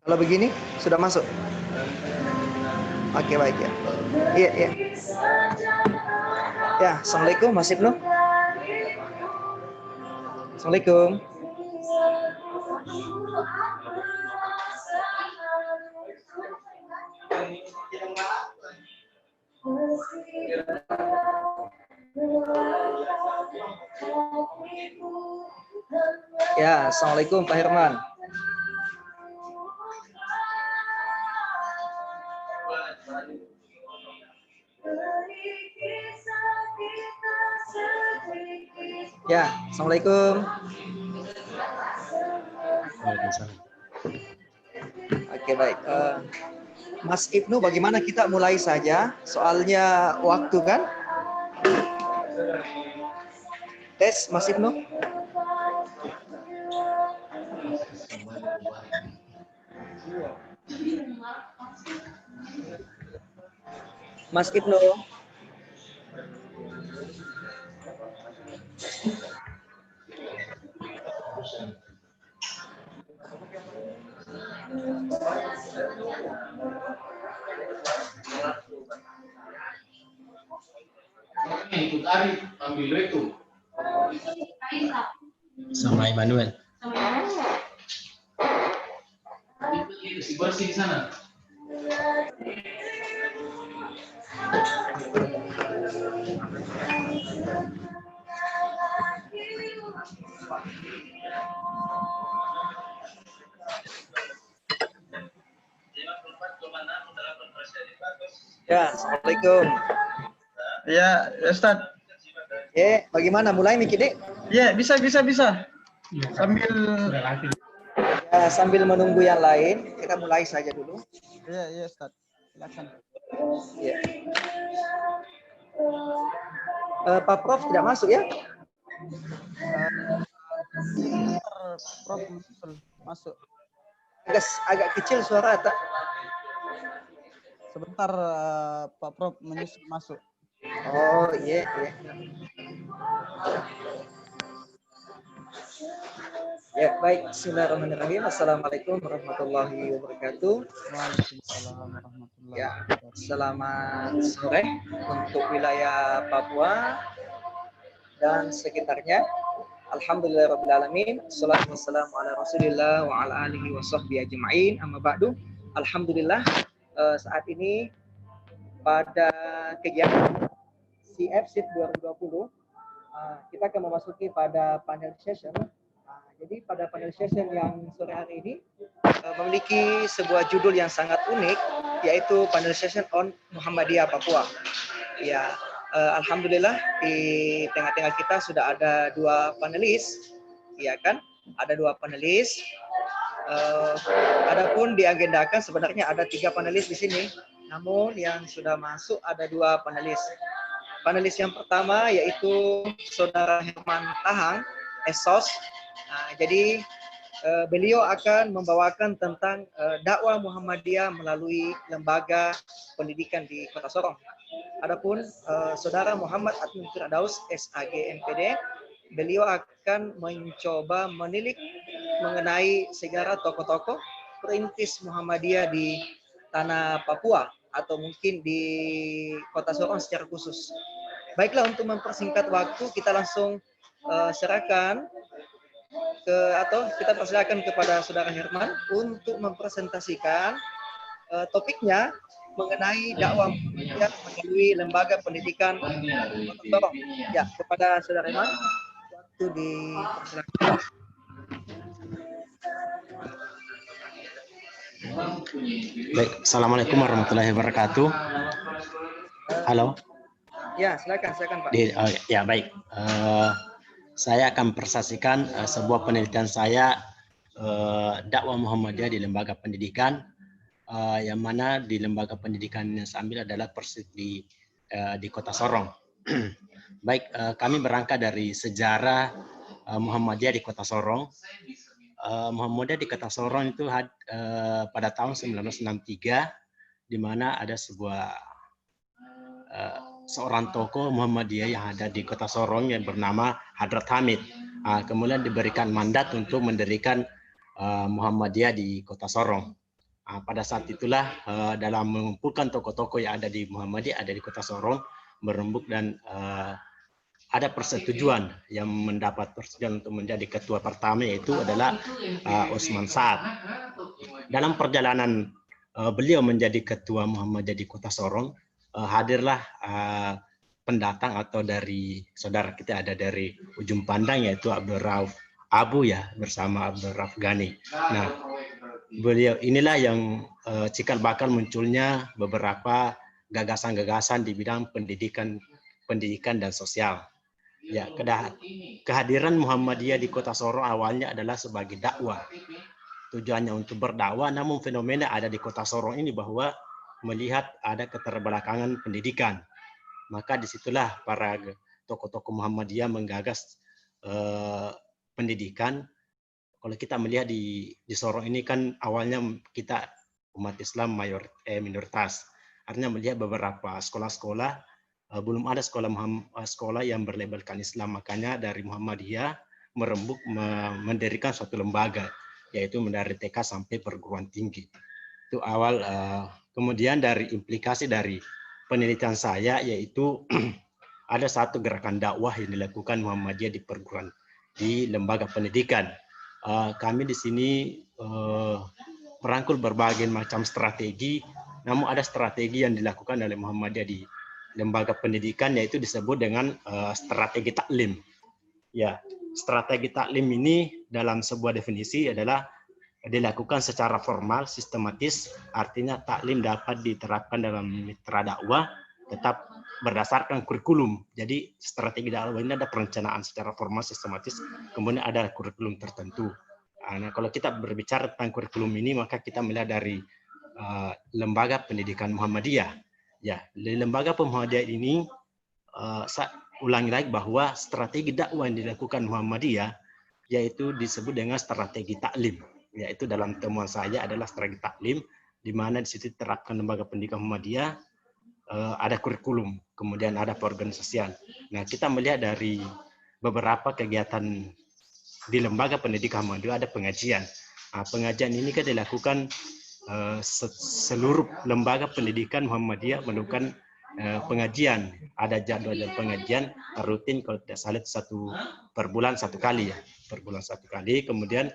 Kalau begini sudah masuk. Oke, baik ya. Iya, iya. Ya, assalamualaikum Mas Ibnu. Assalamualaikum. Ya, assalamualaikum Pak Herman. Ya, assalamualaikum. Waalaikumsalam. Oke, baik. Mas Ibnu, bagaimana kita mulai saja? Soalnya waktu kan? Tes, Mas Ibnu. Mas Ibnu. Ikut Ari ambil itu Sama Emmanuel. si bersih di sana. Ya, assalamualaikum. Ya, Ustaz. Bagaimana mulai Miki Dek? Ya, bisa. Sambil Ya, sambil menunggu yang lain, kita mulai saja dulu. ya, Ustaz. Silakan. Ya. Pak Prof tidak masuk ya? Prof masuk. Agak kecil suara tak? Sebentar Pak Prof menyusul masuk. Oh, iya. Ya, baik. Bismillahirrahmanirrahim. Assalamualaikum warahmatullahi wabarakatuh. Waalaikumsalam warahmatullahi Ya, wabarakatuh. selamat sore untuk wilayah Papua dan sekitarnya. Alhamdulillahirrabbilalamin. Assalatu wassalamu ala rasulillah wa ala alihi wa sahbihi ajma'in. Amma ba'du. Alhamdulillah, saat ini pada kegiatan CF-SIP 2020 kita akan memasuki pada panel session. Jadi pada panel session yang sore hari ini memiliki sebuah judul yang sangat unik, yaitu panel session on Muhammadiyah Papua. Ya, alhamdulillah di tengah-tengah kita sudah ada dua panelis, ya kan? Ada dua panelis. Adapun diagendakan sebenarnya ada 3 panelis di sini, namun yang sudah masuk ada 2 panelis. Panelis yang pertama yaitu Saudara Herman Tahang, Esos. Jadi beliau akan membawakan tentang dakwah Muhammadiyah melalui lembaga pendidikan di Kota Sorong. Adapun Saudara Muhammad Admin Firdaus, SAG MPD, beliau akan mencoba menilik mengenai segala tokoh-tokoh perintis Muhammadiyah di tanah Papua atau mungkin di Kota Sorong secara khusus. Baiklah, untuk mempersingkat waktu kita langsung serahkan kita persilakan kepada Saudara Herman untuk mempresentasikan topiknya mengenai dakwah Muhammadiyah melalui lembaga pendidikan Kota Sorong. Ya, kepada Saudara Herman, waktu dipersilakan. Baik, assalamualaikum warahmatullahi wabarakatuh. Halo. Ya, silakan Pak. Ya, baik. Saya akan presentasikan sebuah penelitian saya dakwah Muhammadiyah di lembaga pendidikan, yang mana di lembaga pendidikan yang saya ambil adalah persis di Kota Sorong. Baik, kami berangkat dari sejarah Muhammadiyah di Kota Sorong. Muhammadiyah di Kota Sorong itu pada tahun 1963, di mana ada seorang tokoh Muhammadiyah yang ada di Kota Sorong yang bernama Hadrat Hamid. Kemudian diberikan mandat untuk mendirikan Muhammadiyah di Kota Sorong. Pada saat itulah dalam mengumpulkan tokoh-tokoh yang ada di Muhammadiyah, ada di Kota Sorong, merembuk dan ada persetujuan yang mendapat persetujuan untuk menjadi ketua pertama, yaitu adalah Osman Saad. Dalam perjalanan beliau menjadi ketua Muhammadiyah di Kota Sorong, hadirlah pendatang atau dari saudara kita ada dari ujung pandang, yaitu Abdul Rauf Abu ya, bersama Abdul Rauf Ghani. Nah, beliau inilah yang cikal bakal munculnya beberapa gagasan-gagasan di bidang pendidikan dan sosial. Ya, kehadiran Muhammadiyah di Kota Sorong awalnya adalah sebagai dakwah. Tujuannya untuk berdakwah, namun fenomena ada di Kota Sorong ini bahwa melihat ada keterbelakangan pendidikan. Maka disitulah para tokoh-tokoh Muhammadiyah menggagas pendidikan. Kalau kita melihat di Sorong ini kan awalnya kita umat Islam minoritas. Artinya melihat beberapa sekolah-sekolah belum ada sekolah yang berlabelkan Islam. Makanya dari Muhammadiyah merembuk mendirikan suatu lembaga, yaitu dari TK sampai perguruan tinggi. Itu awal. Kemudian dari implikasi dari penelitian saya, yaitu ada satu gerakan dakwah yang dilakukan Muhammadiyah di lembaga pendidikan. Kami di sini merangkul berbagai macam strategi, namun ada strategi yang dilakukan oleh Muhammadiyah di lembaga pendidikan, yaitu disebut dengan strategi taklim. Ya, strategi taklim ini dalam sebuah definisi adalah dilakukan secara formal, sistematis, artinya taklim dapat diterapkan dalam mitra dakwah, tetap berdasarkan kurikulum. Jadi strategi dakwah ini ada perencanaan secara formal, sistematis, kemudian ada kurikulum tertentu. Nah, kalau kita berbicara tentang kurikulum ini, maka kita melihat dari lembaga pendidikan Muhammadiyah. Ya, di lembaga Muhammadiyah ini, saya ulangi lagi bahwa strategi dakwah yang dilakukan Muhammadiyah, yaitu disebut dengan strategi taklim. Yaitu dalam temuan saya adalah strategi taklim, di mana di situ diterapkan lembaga pendidikan Muhammadiyah, ada kurikulum, kemudian ada perorganisasian. Nah, kita melihat dari beberapa kegiatan di lembaga pendidikan Muhammadiyah ada pengajian. Pengajian ini kan dilakukan seluruh lembaga pendidikan Muhammadiyah melakukan pengajian. Ada jadwal pengajian rutin, kalau tidak salah per bulan satu kali ya, per bulan satu kali. Kemudian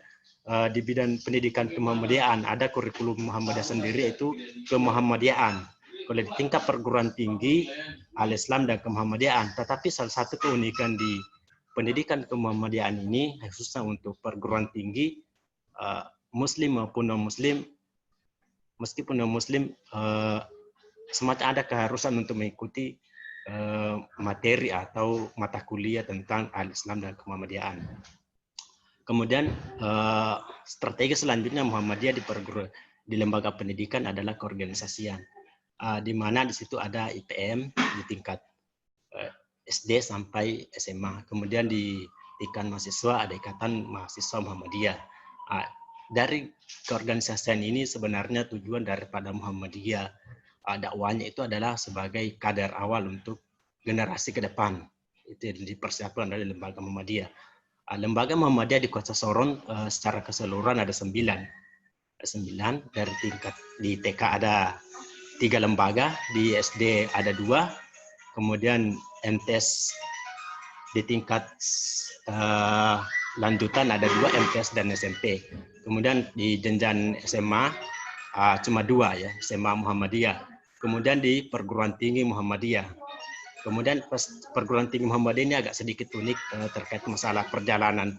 di bidang pendidikan kemuhammadiyaan ada kurikulum Muhammadiyah sendiri, yaitu kemuhammadiaan. Kalau di tingkat perguruan tinggi al-Islam dan kemuhammadiyaan, tetapi salah satu keunikan di pendidikan kemuhammadiyaan ini, khususnya untuk perguruan tinggi Muslim maupun non-Muslim, meskipun non-Muslim semacam ada keharusan untuk mengikuti materi atau mata kuliah tentang al-Islam dan kemuhammadiyaan. Kemudian strategi selanjutnya Muhammadiyah di lembaga pendidikan adalah keorganisasian, di mana di situ ada IPM di tingkat SD sampai SMA. Kemudian di tingkat mahasiswa ada Ikatan Mahasiswa Muhammadiyah. Dari keorganisasian ini sebenarnya tujuan daripada Muhammadiyah dakwahnya itu adalah sebagai kadar awal untuk generasi ke depan. Itu yang dipersiapkan dari lembaga Muhammadiyah. Lembaga Muhammadiyah di Kota Sorong secara keseluruhan ada 9. Dari tingkat di TK ada 3 lembaga, di SD ada 2, kemudian MTS di tingkat lanjutan ada 2, MTS dan SMP. Kemudian di jenjang SMA cuma 2 ya, SMA Muhammadiyah. Kemudian di perguruan tinggi Muhammadiyah. Kemudian perguruan tinggi Muhammadiyah ini agak sedikit unik terkait masalah perjalanan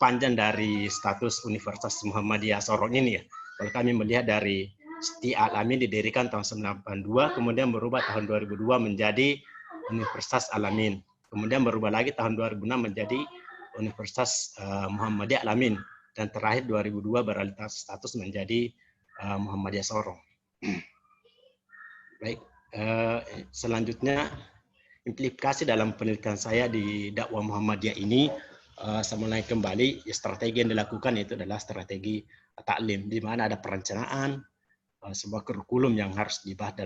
panjang dari status Universitas Muhammadiyah Sorong ini ya. Kalau kami melihat dari Siti Al-Amin didirikan tahun 1992, kemudian berubah tahun 2002 menjadi Universitas Al-Amin. Kemudian berubah lagi tahun 2006 menjadi Universitas Muhammadiyah Al-Amin. Dan terakhir 2002 beralih status menjadi Muhammadiyah Sorong. Baik, selanjutnya implikasi dalam penelitian saya di dakwah Muhammadiyah ini, saya mulai kembali, strategi yang dilakukan itu adalah strategi taklim, di mana ada perencanaan, sebuah kurikulum yang harus dibahas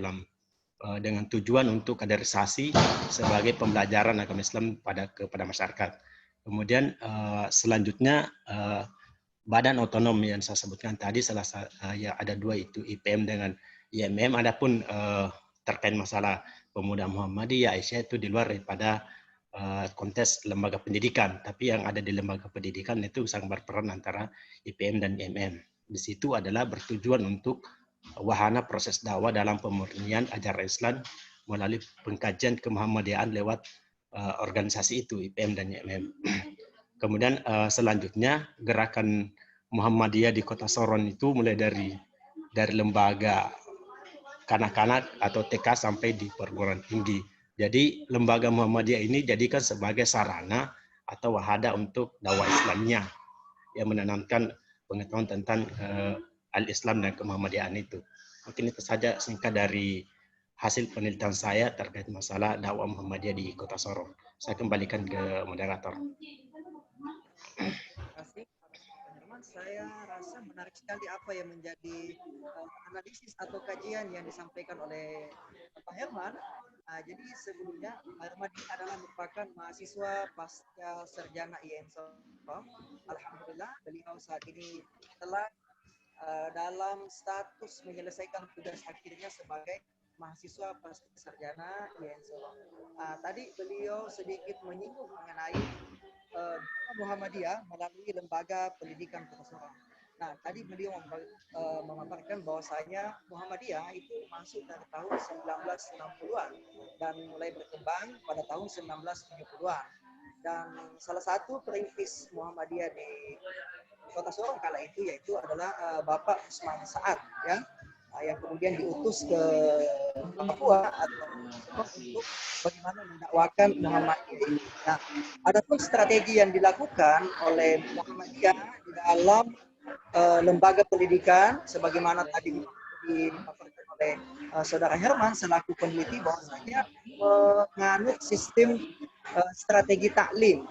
dengan tujuan untuk kaderisasi sebagai pembelajaran agama Islam kepada masyarakat. Kemudian selanjutnya badan otonom yang saya sebutkan tadi, ya ada dua, itu IPM dengan IMM. Adapun terkait masalah Pemuda Muhammadiyah Aisyah itu di luar daripada konteks lembaga pendidikan, tapi yang ada di lembaga pendidikan itu sangat berperan antara IPM dan IMM. Di situ adalah bertujuan untuk wahana proses dakwah dalam pemurnian ajaran Islam melalui pengkajian kemuhammadiyahan lewat organisasi itu, IPM dan IMM. Kemudian selanjutnya gerakan Muhammadiyah di Kota Sorong itu mulai dari lembaga kanak-kanak atau TK sampai di perguruan tinggi. Jadi lembaga Muhammadiyah ini jadikan sebagai sarana atau wahada untuk dakwah Islamnya yang menanamkan pengetahuan tentang al-Islam dan kemuhammadiyahan itu. Mungkin itu saja singkat dari hasil penelitian saya terkait masalah dakwah Muhammadiyah di Kota Sorong. Saya kembalikan ke moderator. Terima kasih. Saya rasa menarik sekali apa yang menjadi analisis atau kajian yang disampaikan oleh Pak Herman. Jadi sebelumnya Pak Herman ini adalah merupakan mahasiswa pasca sarjana IAIN. Alhamdulillah beliau saat ini telah dalam status menyelesaikan tugas akhirnya sebagai mahasiswa pasca sarjana IAIN. Tadi beliau sedikit menyinggung mengenai Muhammadiyah melalui lembaga pendidikan Kota Sorong. Nah, tadi beliau memaparkan bahwasanya Muhammadiyah itu masuk dari tahun 1960-an dan mulai berkembang pada tahun 1970-an. Dan salah satu perintis Muhammadiyah di Kota Sorong kala itu yaitu adalah Bapak Usman Saad, ya, yang kemudian diutus ke Papua atau untuk bagaimana mendakwakan Muhammadiyah ini. Nah, adapun strategi yang dilakukan oleh Muhammadiyah di dalam lembaga pendidikan, sebagaimana tadi dipaparkan oleh Saudara Herman selaku peneliti, bahwasanya menganut sistem strategi taklim,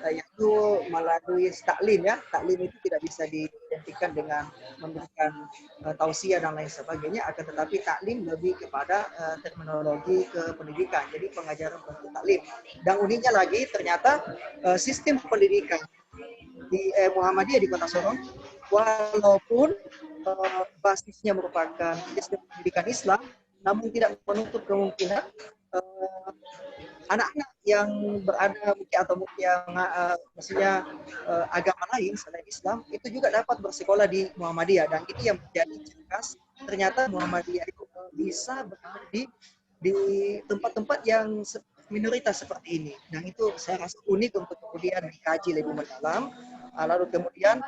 yaitu melalui taklim, ya. Taklim itu tidak bisa diidentikan dengan memberikan tausiah dan lain sebagainya, akan tetapi taklim lebih kepada terminologi kependidikan, jadi pengajaran bentuk taklim. Dan uniknya lagi ternyata sistem pendidikan di Muhammadiyah di Kota Sorong, walaupun basisnya merupakan sistem pendidikan Islam, namun tidak menutup kemungkinan anak-anak yang berada mungkin yang maksudnya agama lain selain Islam itu juga dapat bersekolah di Muhammadiyah. Dan ini yang menjadi ciri khas, ternyata Muhammadiyah itu bisa berada di tempat-tempat yang minoritas seperti ini, dan itu saya rasa unik untuk kemudian dikaji lebih mendalam. Lalu kemudian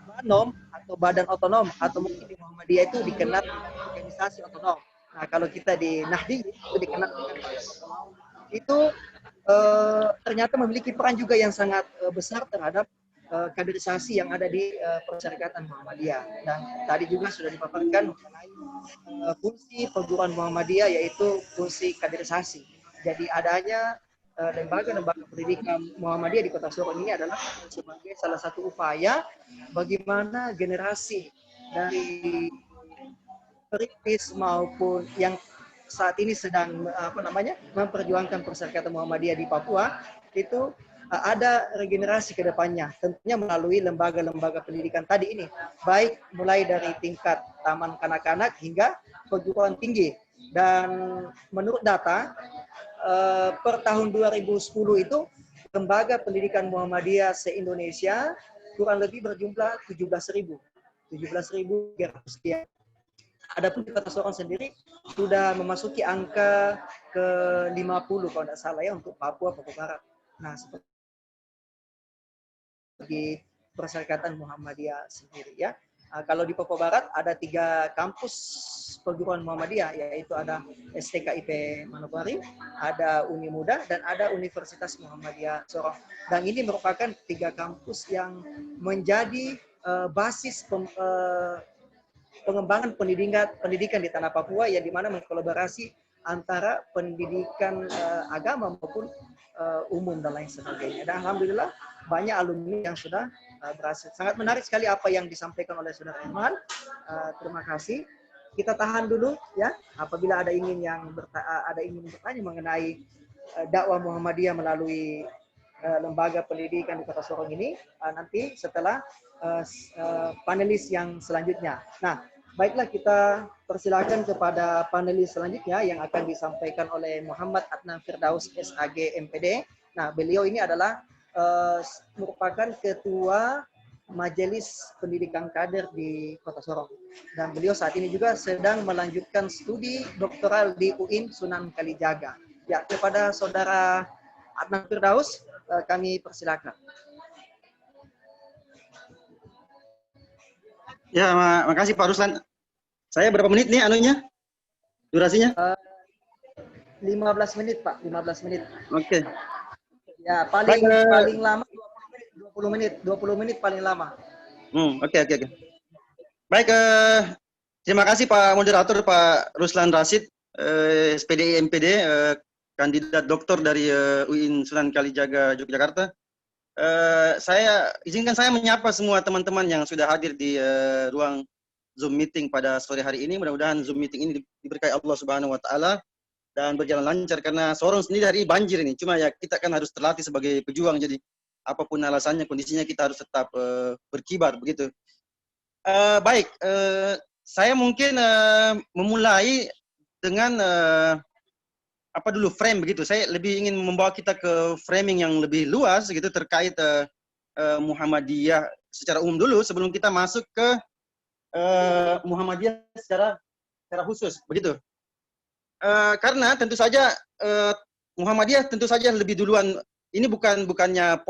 Banom atau badan otonom, atau mungkin di Muhammadiyah itu dikenal organisasi otonom. Nah, kalau kita di Nahdi itu dikenal dengan badan otonom. Itu ternyata memiliki peran juga yang sangat besar terhadap kaderisasi yang ada di persyarikatan Muhammadiyah. Dan tadi juga sudah dipaparkan mengenai fungsi perguruan Muhammadiyah, yaitu fungsi kaderisasi. Jadi adanya lembaga-lembaga pendidikan Muhammadiyah di Kota Sorong ini adalah sebagai salah satu upaya bagaimana generasi dari perintis maupun yang saat ini sedang memperjuangkan persyarikatan Muhammadiyah di Papua itu ada regenerasi ke depannya, tentunya melalui lembaga-lembaga pendidikan tadi ini, baik mulai dari tingkat taman kanak-kanak hingga perguruan tinggi. Dan menurut data per tahun 2010 itu lembaga pendidikan Muhammadiyah se-Indonesia kurang lebih berjumlah 17.300 sekian. Adapun di Kota Sorong sendiri sudah memasuki angka ke 50 kalau tidak salah, ya, untuk Papua Barat. Nah, seperti persyarikatan Muhammadiyah sendiri, ya. Kalau di Papua Barat ada 3 kampus perguruan Muhammadiyah, yaitu ada STKIP Manokwari, ada Uni Muda, dan ada Universitas Muhammadiyah Sorong. Dan ini merupakan 3 kampus yang menjadi basis pengembangan pendidikan di tanah Papua, yang dimana mengkolaborasi antara pendidikan agama maupun umum dan lain sebagainya. Dan alhamdulillah banyak alumni yang sudah berhasil. Sangat menarik sekali apa yang disampaikan oleh Saudara Herman. Terima kasih. Kita tahan dulu, ya. Apabila ada ingin bertanya mengenai dakwah Muhammadiyah melalui lembaga pendidikan di Kota Sorong ini nanti setelah panelis yang selanjutnya. Nah, baiklah kita persilakan kepada panelis selanjutnya yang akan disampaikan oleh Muhammad Adnan Firdaus SAG MPD. Nah, beliau ini adalah merupakan ketua Majelis Pendidikan Kader di Kota Sorong. Dan beliau saat ini juga sedang melanjutkan studi doktoral di UIN Sunan Kalijaga. Ya, kepada Saudara Adnan Firdaus, kami persilakan. Ya, makasih Pak Ruslan. Saya berapa menit nih anunya? Durasinya? 15 menit, Pak. 15 menit. Oke. Ya, paling lama 20 menit paling lama. Oke. Baik, terima kasih Pak Moderator, Pak Ruslan Rasid, SPDI MPD, kandidat doktor dari UIN Sunan Kalijaga, Yogyakarta. Izinkan saya menyapa semua teman-teman yang sudah hadir di ruang Zoom meeting pada sore hari ini. Mudah-mudahan Zoom meeting ini diberkahi Allah Subhanahu wa taala dan berjalan lancar, karena Sorong sendiri hari ini banjir ini. Cuma ya kita kan harus terlatih sebagai pejuang, jadi apapun alasannya, kondisinya kita harus tetap berkibar begitu. Baik, saya mungkin memulai dengan frame begitu. Saya lebih ingin membawa kita ke framing yang lebih luas gitu terkait Muhammadiyah secara umum dulu sebelum kita masuk ke Muhammadiyah secara khusus begitu. Karena tentu saja Muhammadiyah tentu saja lebih duluan. Ini bukannya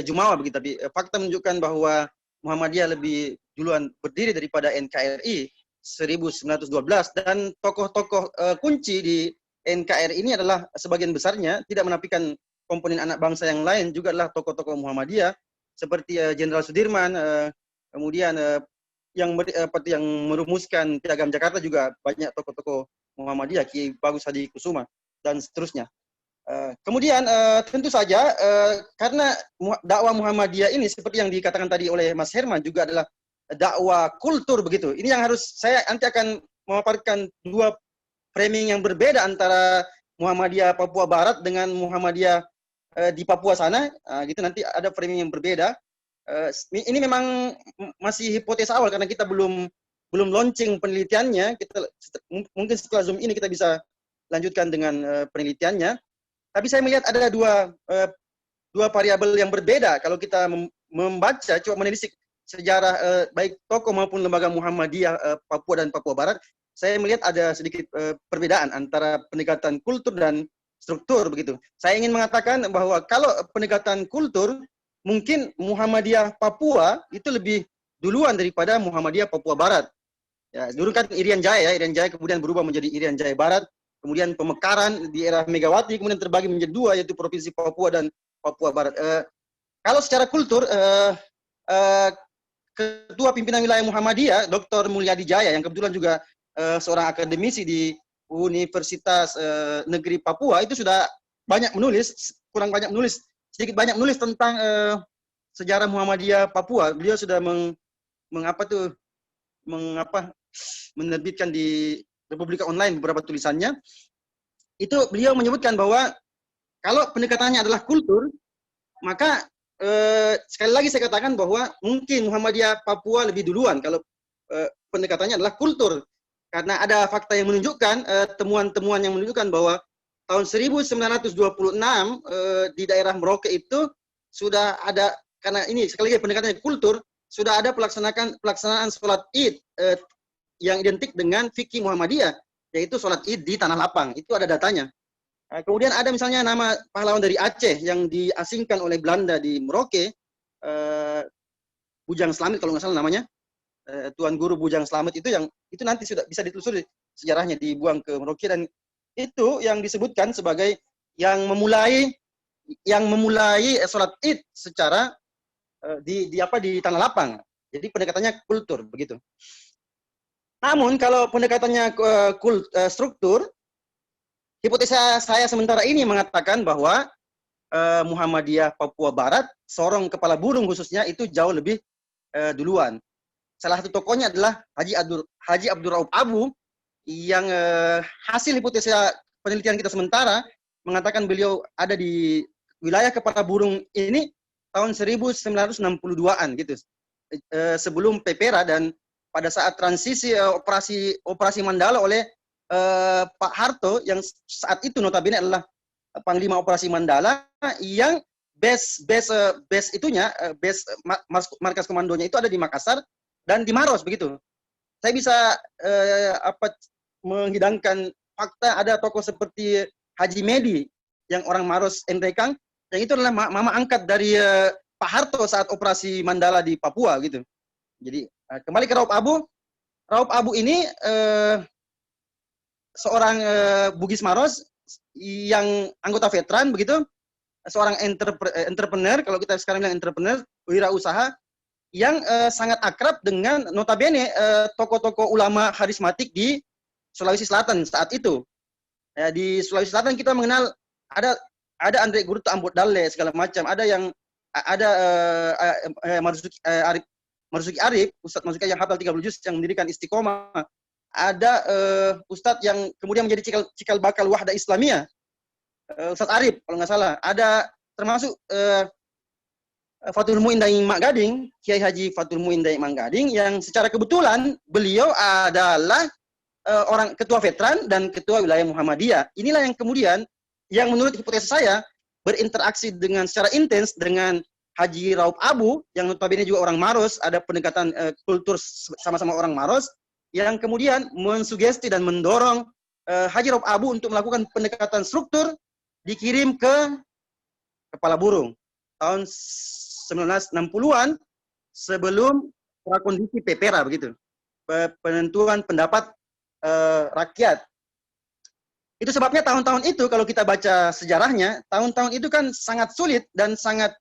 Jumawa begitu, tapi fakta menunjukkan bahwa Muhammadiyah lebih duluan berdiri daripada NKRI 1912, dan tokoh-tokoh kunci di NKRI ini adalah sebagian besarnya, tidak menafikan komponen anak bangsa yang lain, juga adalah tokoh-tokoh Muhammadiyah seperti Jenderal Sudirman, kemudian yang merumuskan Piagam Jakarta juga banyak tokoh-tokoh Muhammadiyah, Ki Bagus Hadi Kusuma dan seterusnya. Kemudian tentu saja karena dakwah Muhammadiyah ini seperti yang dikatakan tadi oleh Mas Herman juga adalah dakwah kultur begitu. Ini yang harus saya nanti akan memaparkan dua framing yang berbeda antara Muhammadiyah Papua Barat dengan Muhammadiyah di Papua sana. Gitu nanti ada framing yang berbeda. Ini memang masih hipotesa awal karena kita belum launching penelitiannya. Mungkin setelah Zoom ini kita bisa lanjutkan dengan penelitiannya. Tapi saya melihat ada dua variabel yang berbeda kalau kita membaca, coba menelisik sejarah baik tokoh maupun lembaga Muhammadiyah Papua dan Papua Barat. Saya melihat ada sedikit perbedaan antara pendekatan kultur dan struktur begitu. Saya ingin mengatakan bahwa kalau pendekatan kultur, mungkin Muhammadiyah Papua itu lebih duluan daripada Muhammadiyah Papua Barat. Ya, dulu kan Irian Jaya kemudian berubah menjadi Irian Jaya Barat. Kemudian pemekaran di era Megawati kemudian terbagi menjadi dua, yaitu Provinsi Papua dan Papua Barat. Kalau secara kultur, Ketua Pimpinan Wilayah Muhammadiyah, Dr. Mulyadi Jaya, yang kebetulan juga seorang akademisi di Universitas Negeri Papua, itu sudah banyak menulis, sedikit banyak menulis tentang sejarah Muhammadiyah Papua. Beliau sudah menerbitkan di Republika Online beberapa tulisannya. Itu beliau menyebutkan bahwa kalau pendekatannya adalah kultur, maka sekali lagi saya katakan bahwa mungkin Muhammadiyah Papua lebih duluan kalau pendekatannya adalah kultur. Karena ada fakta yang menunjukkan, temuan-temuan yang menunjukkan bahwa tahun 1926 di daerah Merauke itu sudah ada, karena ini sekali lagi pendekatannya kultur, sudah ada pelaksanaan sholat Id yang identik dengan fikih Muhammadiyah, yaitu sholat Id di Tanah Lapang. Itu ada datanya. Kemudian ada misalnya nama pahlawan dari Aceh yang diasingkan oleh Belanda di Merauke, Bujang Slamet kalau nggak salah namanya, Tuan Guru Bujang Slamet itu nanti sudah bisa ditelusuri sejarahnya, dibuang ke Merauke, dan itu yang disebutkan sebagai yang memulai sholat Id secara di Tanah Lapang. Jadi pendekatannya kultur begitu. Namun kalau pendekatannya struktur, hipotesa saya sementara ini mengatakan bahwa Muhammadiyah Papua Barat, Sorong Kepala Burung khususnya, itu jauh lebih duluan. Salah satu tokohnya adalah Haji Abdul Rauf Abu, yang hasil hipotesa penelitian kita sementara mengatakan beliau ada di wilayah Kepala Burung ini tahun 1962-an gitu. Sebelum Pepera dan pada saat transisi operasi Mandala oleh Pak Harto yang saat itu notabene adalah Panglima Operasi Mandala yang base markas komandonya itu ada di Makassar dan di Maros begitu. Saya bisa menghidangkan fakta ada tokoh seperti Haji Medi yang orang Maros Endrekang yang itu adalah mama angkat dari Pak Harto saat operasi Mandala di Papua gitu. Jadi kembali ke Raup Abu. Raup Abu ini seorang Bugis Maros yang anggota veteran begitu, seorang entrepreneur, kalau kita sekarang bilang entrepreneur, wirausaha yang sangat akrab dengan notabene tokoh-tokoh ulama karismatik di Sulawesi Selatan saat itu. Ya, di Sulawesi Selatan kita mengenal ada Andre Gurta Ambot Dalle segala macam, ada yang Marzuki Arif, Ustadz Marzuki yang hafal 30 juz yang mendirikan Istiqomah. Ada Ustadz yang kemudian menjadi cikal bakal Wahda Islamiyah, Ustadz Arif kalau nggak salah. Ada termasuk Fatul Muin Daeng Mak Gading, Kiai Haji Fatul Muin Daeng Mak Gading yang secara kebetulan beliau adalah orang ketua veteran dan ketua wilayah Muhammadiyah. Inilah yang kemudian yang menurut hipotesa saya berinteraksi dengan secara intens dengan Haji Raup Abu yang notabene juga orang Maros, ada pendekatan kultur sama-sama orang Maros yang kemudian mensugesti dan mendorong Haji Raup Abu untuk melakukan pendekatan struktur dikirim ke Kepala Burung tahun 1960-an sebelum prakondisi Pepera begitu. Penentuan pendapat rakyat. Itu sebabnya tahun-tahun itu kalau kita baca sejarahnya, tahun-tahun itu kan sangat sulit dan sangat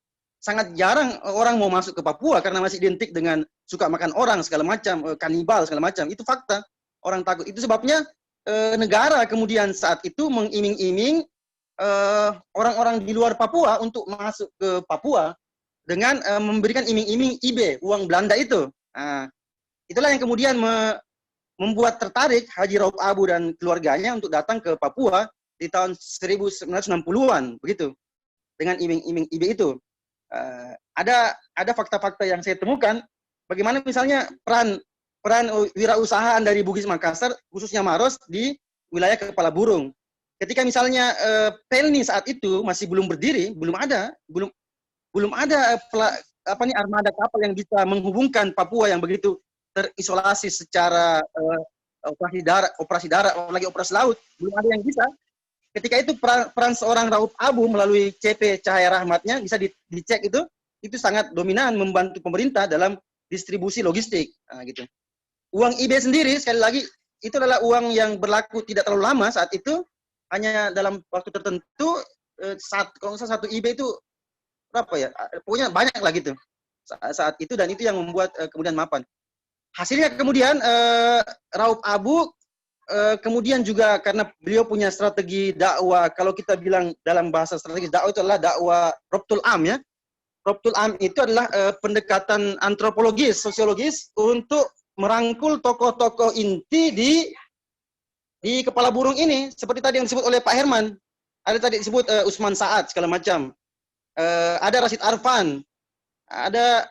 jarang orang mau masuk ke Papua karena masih identik dengan suka makan orang segala macam, kanibal segala macam. Itu fakta. Orang takut. Itu sebabnya negara kemudian saat itu mengiming-iming orang-orang di luar Papua untuk masuk ke Papua dengan memberikan iming-iming IB, uang Belanda itu. Nah, itulah yang kemudian membuat tertarik Haji Raup Abu dan keluarganya untuk datang ke Papua di tahun 1960-an begitu dengan iming-iming IB itu. Ada fakta-fakta yang saya temukan bagaimana misalnya peran wirausahaan dari Bugis Makassar khususnya Maros di wilayah Kepala Burung. Ketika misalnya Pelni saat itu masih belum berdiri, belum ada armada kapal yang bisa menghubungkan Papua yang begitu terisolasi secara operasi darat, apalagi operasi laut, belum ada yang bisa. Ketika itu peran seorang Raup Abu melalui CP Cahaya Rahmatnya bisa dicek itu sangat dominan membantu pemerintah dalam distribusi logistik. Nah, gitu. Uang IB sendiri sekali lagi itu adalah uang yang berlaku tidak terlalu lama saat itu, hanya dalam waktu tertentu. Kalau misalnya satu IB itu berapa ya? Pokoknya banyak lah gitu saat itu, dan itu yang membuat kemudian mapan. Hasilnya kemudian Raup Abu kemudian juga karena beliau punya strategi dakwah, kalau kita bilang dalam bahasa strategi dakwah itu adalah dakwah Robtul Am ya. Robtul Am itu adalah pendekatan antropologis, sosiologis untuk merangkul tokoh-tokoh inti di Kepala Burung ini, seperti tadi yang disebut oleh Pak Herman. Ada tadi disebut Usman Saad segala macam. Ada Rashid Arfan, ada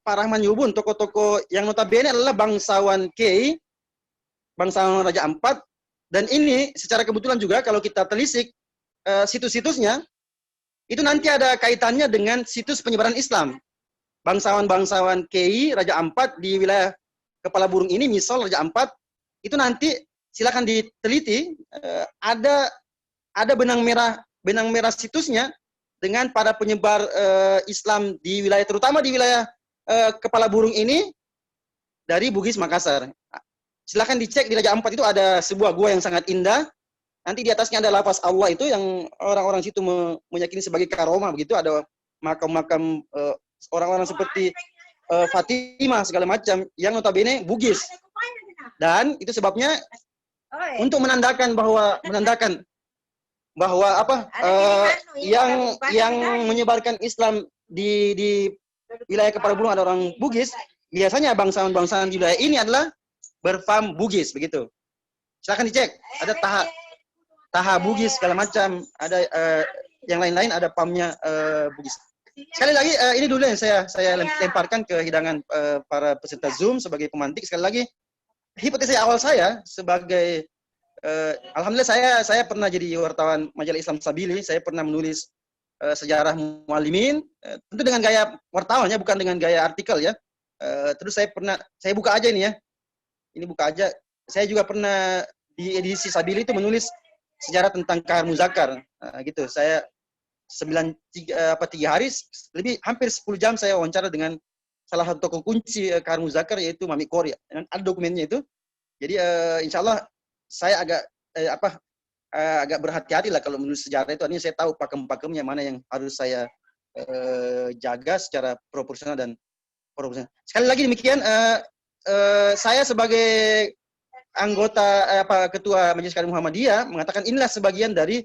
Pak Rahman Yubun, tokoh-tokoh yang notabene adalah bangsawan Kiai, bangsawan Raja Ampat, dan ini secara kebetulan juga kalau kita telisik situs-situsnya, itu nanti ada kaitannya dengan situs penyebaran Islam. Bangsawan-bangsawan Kiai Raja Ampat di wilayah Kepala Burung ini, misal Raja Ampat, itu nanti silakan diteliti, ada benang merah situsnya dengan para penyebar Islam di wilayah, terutama di wilayah Kepala Burung ini dari Bugis Makassar. Silakan dicek di Raja Ampat itu ada sebuah gua yang sangat indah. Nanti di atasnya ada lafaz Allah itu yang orang-orang situ meyakini sebagai karomah begitu. Ada makam-makam orang-orang seperti Fatimah segala macam yang notabene Bugis. Dan itu sebabnya untuk menandakan bahwa yang menyebarkan Islam di wilayah Kepala Burung ada orang Bugis, biasanya bangsawan-bangsawan di wilayah ini adalah berfam Bugis begitu. Silakan dicek, ada Taha Bugis segala macam, ada yang lain-lain ada PAM-nya Bugis. Sekali lagi ini dulu yang saya lemparkan ke hidangan para peserta Zoom sebagai pemantik. Sekali lagi hipotesis awal saya sebagai alhamdulillah saya pernah jadi wartawan majalah Islam Sabili, saya pernah menulis sejarah muallimin, tentu dengan gaya wartawannya bukan dengan gaya artikel ya. Terus saya buka aja ini ya. Ini buka aja. Saya juga pernah di edisi Sabili itu menulis sejarah tentang Kahar Muzakkar. Gitu. Saya 3 hari hampir 10 jam saya wawancara dengan salah satu tokoh kunci Kahar Muzakkar yaitu Mami Korea. Ada dokumennya itu. Jadi insya Allah saya agak berhati-hati lah kalau menulis sejarah itu. Artinya saya tahu pakem-pakemnya mana yang harus saya jaga secara proporsional dan proporsional. Sekali lagi demikian, saya sebagai anggota ketua Majelis Kadin Muhammadiyah mengatakan inilah sebagian dari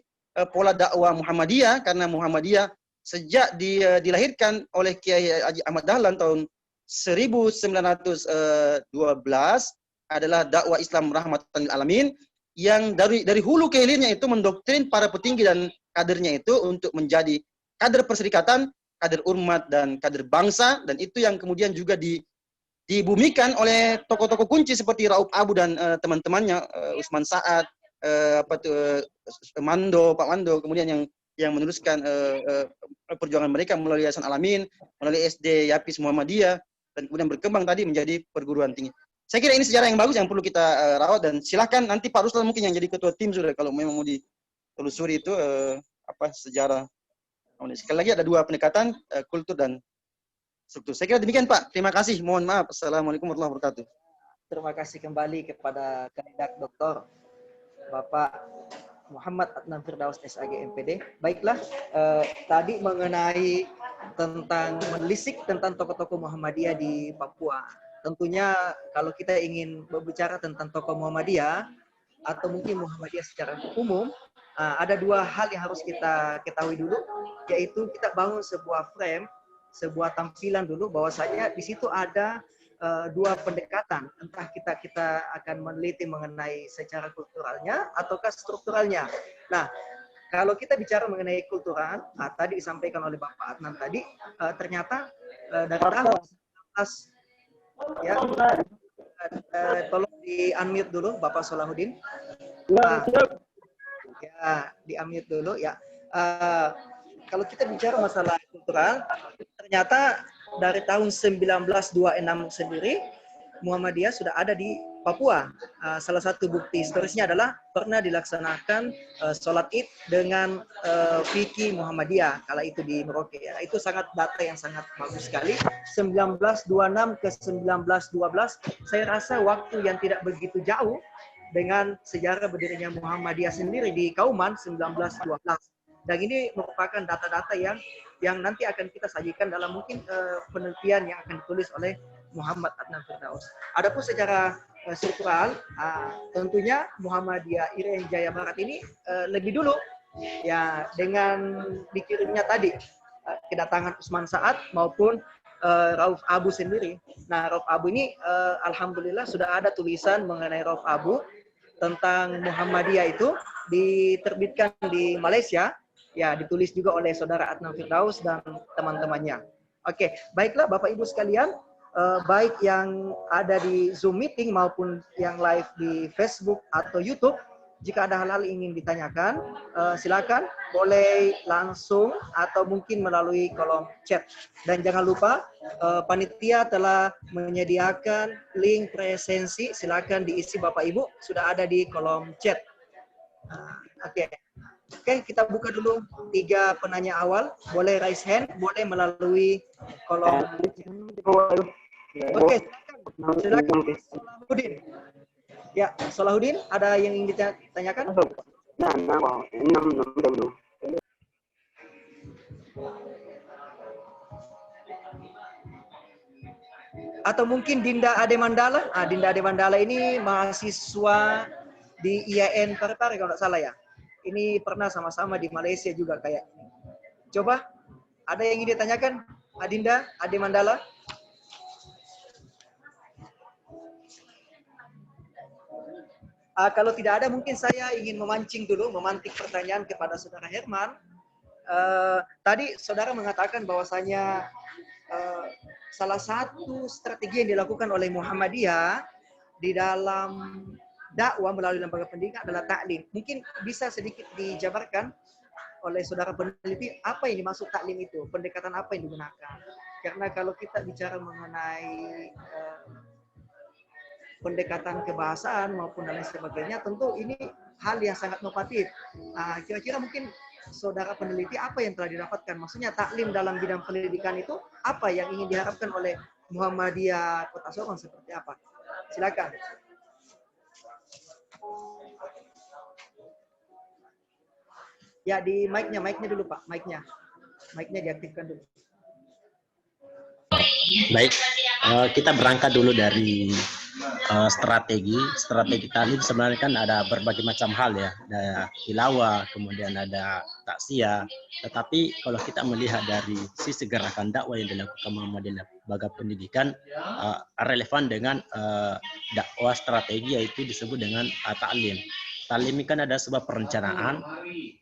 pola dakwah Muhammadiyah, karena Muhammadiyah sejak dilahirkan oleh Kiai Haji Ahmad Dahlan tahun 1912 adalah dakwah Islam rahmatan lil alamin yang dari hulu ke hilirnya itu mendoktrin para petinggi dan kadernya itu untuk menjadi kader perserikatan, kader umat dan kader bangsa, dan itu yang kemudian juga dibumikan oleh tokoh-tokoh kunci seperti Rauf Abu dan teman-temannya, Usman Saad, Pak Mando, kemudian yang meneruskan perjuangan mereka melalui Yayasan Alamin, melalui SD Yapis Muhammadiyah, dan kemudian berkembang tadi menjadi perguruan tinggi. Saya kira ini sejarah yang bagus yang perlu kita rawat, dan silakan nanti Pak Ruslan mungkin yang jadi ketua tim sudah kalau memang mau ditelusuri itu sejarah. Sekali lagi ada 2 pendekatan, kultur dan struktur. Saya kira demikian Pak. Terima kasih. Mohon maaf. Assalamualaikum warahmatullahi wabarakatuh. Terima kasih kembali kepada kandidat Doktor Bapak Muhammad Adnan Firdaus SAG MPD. Baiklah, tadi mengenai tentang menelisik tentang tokoh-tokoh Muhammadiyah di Papua. Tentunya kalau kita ingin berbicara tentang tokoh Muhammadiyah atau mungkin Muhammadiyah secara umum, ada 2 hal yang harus kita ketahui dulu, yaitu kita bangun sebuah frame, sebuah tampilan dulu bahwasanya di situ ada 2 pendekatan, entah kita akan meneliti mengenai secara kulturalnya ataukah strukturalnya. Nah, kalau kita bicara mengenai kultural, tadi disampaikan oleh Bapak Adnan tadi, ternyata dari tahun 19 ya, tolong di-unmute dulu Bapak Solahuddin. Ya, di-unmute dulu ya. Kalau kita bicara masalah kultural, ternyata dari tahun 1926 sendiri Muhammadiyah sudah ada di Papua. Salah satu bukti historisnya adalah pernah dilaksanakan sholat Id dengan fikih Muhammadiyah kala itu di Merauke. Ya. Itu sangat data yang sangat bagus sekali. 1926 ke 1912, saya rasa waktu yang tidak begitu jauh dengan sejarah berdirinya Muhammadiyah sendiri di Kauman 1912. Dan ini merupakan data-data yang nanti akan kita sajikan dalam mungkin penelitian yang akan ditulis oleh Muhammad Adnan Firdaus. Adapun secara struktural, tentunya Muhammadiyah Irian Jaya Barat ini lebih dulu ya dengan dikirimnya tadi kedatangan Usman Saad maupun Rauf Abu sendiri. Nah, Rauf Abu ini alhamdulillah sudah ada tulisan mengenai Rauf Abu tentang Muhammadiyah itu diterbitkan di Malaysia. Ya, ditulis juga oleh saudara Adnan Firdaus dan teman-temannya. Oke, baiklah Bapak Ibu sekalian, baik yang ada di Zoom meeting maupun yang live di Facebook atau YouTube, jika ada hal-hal ingin ditanyakan, silakan boleh langsung atau mungkin melalui kolom chat. Dan jangan lupa, panitia telah menyediakan link presensi, silakan diisi Bapak Ibu, sudah ada di kolom chat. Oke, kita buka dulu 3 penanya awal. Boleh raise hand, boleh melalui kolom. Oke, silakan. Solahuddin. Ya, Solahuddin, ada yang ingin ditanyakan? Atau mungkin Dinda Ade Mandala? Dinda Ade Mandala ini mahasiswa di IAIN Parepare kalau tidak salah ya. Ini pernah sama-sama di Malaysia juga kayak. Coba, ada yang ingin ditanyakan? Adinda, Ade Mandala? Kalau tidak ada, mungkin saya ingin memancing dulu, memantik pertanyaan kepada Saudara Herman. Tadi saudara mengatakan bahwasanya salah satu strategi yang dilakukan oleh Muhammadiyah di dalam dakwah melalui lembaga pendidikan adalah taklim. Mungkin bisa sedikit dijabarkan oleh saudara peneliti apa yang dimaksud taklim itu, pendekatan apa yang digunakan. Karena kalau kita bicara mengenai pendekatan kebahasaan maupun dan lain sebagainya, tentu ini hal yang sangat inovatif. Kira-kira mungkin saudara peneliti apa yang telah didapatkan? Maksudnya taklim dalam bidang pendidikan itu apa yang ingin diharapkan oleh Muhammadiyah Kota Sorong seperti apa? Silakan. Ya, di mic-nya dulu Pak, mic-nya diaktifkan dulu. Baik, kita berangkat dulu dari strategi taklim. Sebenarnya kan ada berbagai macam hal ya, ada tilawah, kemudian ada taksia. Tetapi kalau kita melihat dari sisi gerakan dakwah yang dilakukan Muhammadiyah lembaga pendidikan, relevan dengan dakwah strategi, yaitu disebut dengan taklim. Taklim ini kan ada sebuah perencanaan,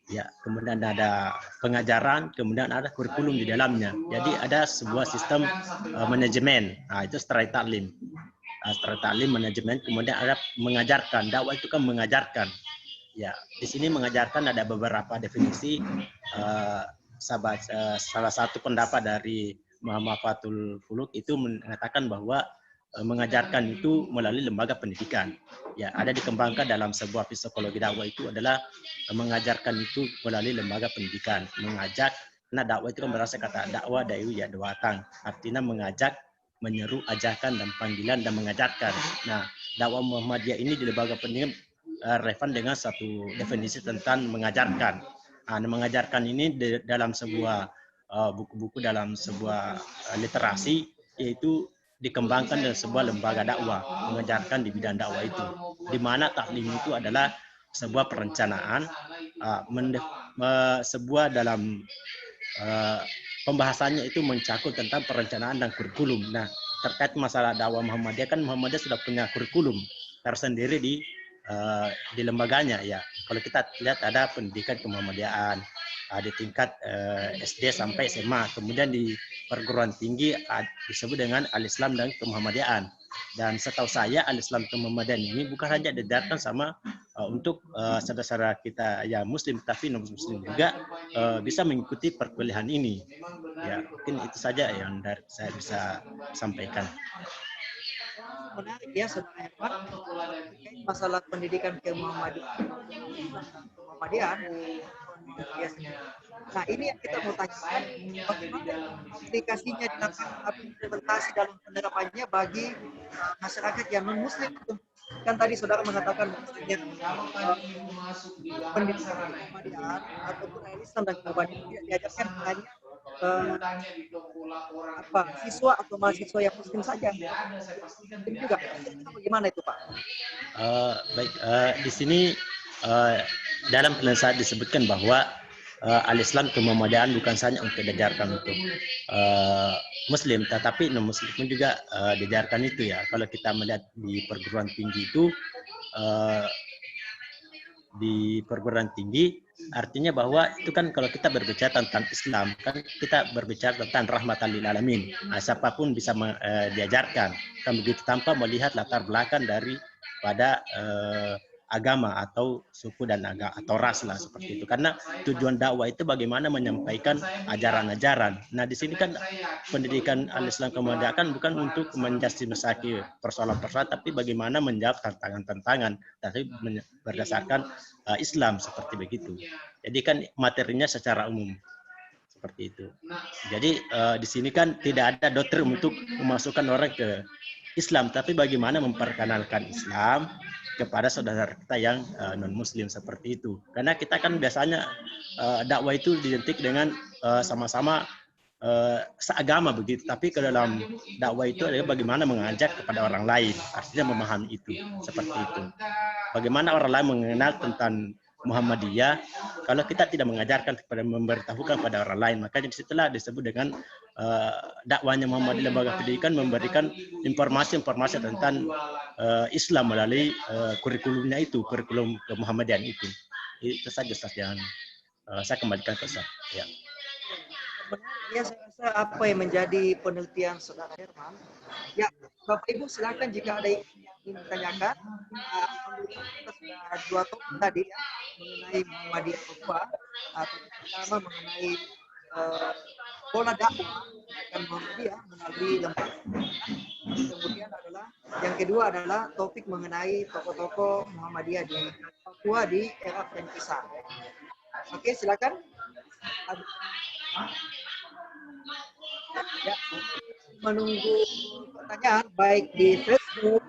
ya, kemudian ada pengajaran, kemudian ada kurikulum di dalamnya. Jadi ada sebuah sistem manajemen. Itu strategi taklim. Strategi taklim, manajemen, kemudian ada mengajarkan. Dakwah itu kan mengajarkan. Ya, di sini mengajarkan ada beberapa definisi. Salah satu pendapat dari Muhammad Fathul Fuluk itu mengatakan bahwa mengajarkan itu melalui lembaga pendidikan. Ya, ada dikembangkan dalam sebuah psikologi dakwah itu adalah mengajarkan itu melalui lembaga pendidikan. Mengajak, karena dakwah itu kan berasal kata dakwah dayu ya dawatan. Artinya mengajak, menyeru, ajakan, dan panggilan, dan mengajarkan. Nah, dakwah Muhammadiyah ini di lembaga pendidikan relevan dengan satu definisi tentang mengajarkan. Mengajarkan ini dalam sebuah buku-buku, dalam sebuah literasi, yaitu dikembangkan dalam sebuah lembaga dakwah, mengajarkan di bidang dakwah itu, di mana taklim itu adalah sebuah perencanaan, sebuah dalam pembahasannya itu mencakup tentang perencanaan dan kurikulum. Nah, terkait masalah dakwah Muhammadiyah, kan Muhammadiyah sudah punya kurikulum tersendiri di lembaganya ya. Kalau kita lihat ada pendidikan kemuhammadiyahan di tingkat SD sampai SMA, kemudian di perguruan tinggi disebut dengan Al-Islam dan Kemuhammadiyahan. Dan setahu saya Al-Islam Kemuhammadiyahan ini bukan hanya diajarkan sama untuk saudara-saudara kita yang Muslim, tapi non Muslim juga bisa mengikuti perkuliahan ini. Ya, mungkin itu saja yang saya bisa sampaikan. Menarik ya saudara Herman, masalah pendidikan Muhammadiyah. Nah, ini yang kita mau tanyakan, bagaimana aplikasinya implementasi dalam penerapannya bagi masyarakat yang non Muslim. Kan tadi saudara mengatakan pendidikan Muhammadiyah ataupun Islam dan Muhammadiyah diajarkan hanya siswa atau mahasiswa yang Muslim saja. Ini juga bagaimana itu Pak? Baik, di sini dalam penelitian disebutkan bahwa Al-Islam Kemuhammadiyahan bukan saja untuk diajarkan untuk Muslim, tetapi non Muslim pun juga diajarkan itu ya. Kalau kita melihat di perguruan tinggi itu, di perguruan tinggi artinya bahwa itu kan kalau kita berbicara tentang Islam, kan kita berbicara tentang rahmatan lil alamin. Siapapun bisa diajarkan, kan begitu, tanpa melihat latar belakang daripada agama atau suku dan agama atau ras lah, seperti itu. Karena tujuan dakwah itu bagaimana menyampaikan ajaran-ajaran. Nah, di sini kan pendidikan Al-Islam Kemuhammadiyahan kan bukan untuk menjustimasi persoalan-persoalan, tapi bagaimana menjawab tantangan-tantangan, tapi berdasarkan Islam, seperti begitu. Jadi kan materinya secara umum seperti itu. Jadi di sini kan tidak ada doktrin untuk memasukkan orang ke Islam, tapi bagaimana memperkenalkan Islam kepada saudara kita yang non-Muslim, seperti itu. Karena kita kan biasanya dakwah itu identik dengan sama-sama seagama begitu, tapi ke dalam dakwah itu adalah bagaimana mengajak kepada orang lain, artinya memahami itu, seperti itu. Bagaimana orang lain mengenal tentang Muhammadiyah kalau kita tidak mengajarkan kepada, memberitahukan kepada orang lain. Makanya disitulah disebut dengan dakwahnya Muhammadiyah lembaga pendidikan, memberikan informasi-informasi tentang Islam melalui kurikulumnya itu, kurikulum Muhammadiyahan itu. Itu saja Ustaz. Saya kembalikan ke Ustaz. Ya. Ya, saya rasa apa yang menjadi penelitian Saudara Herman. Ya, Bapak Ibu silakan jika ada yang ingin ditanyakan. Alhamdulillah kita sudah 2 topik tadi ya mengenai Muhammadiyah Papua. Topik pertama mengenai pola dakwah gerakan Muhammadiyah melalui lembaga. Kemudian adalah yang kedua adalah topik mengenai tokoh-tokoh Muhammadiyah di Papua di era perintisan. Oke, silakan. Ya, menunggu pertanyaan baik di Facebook,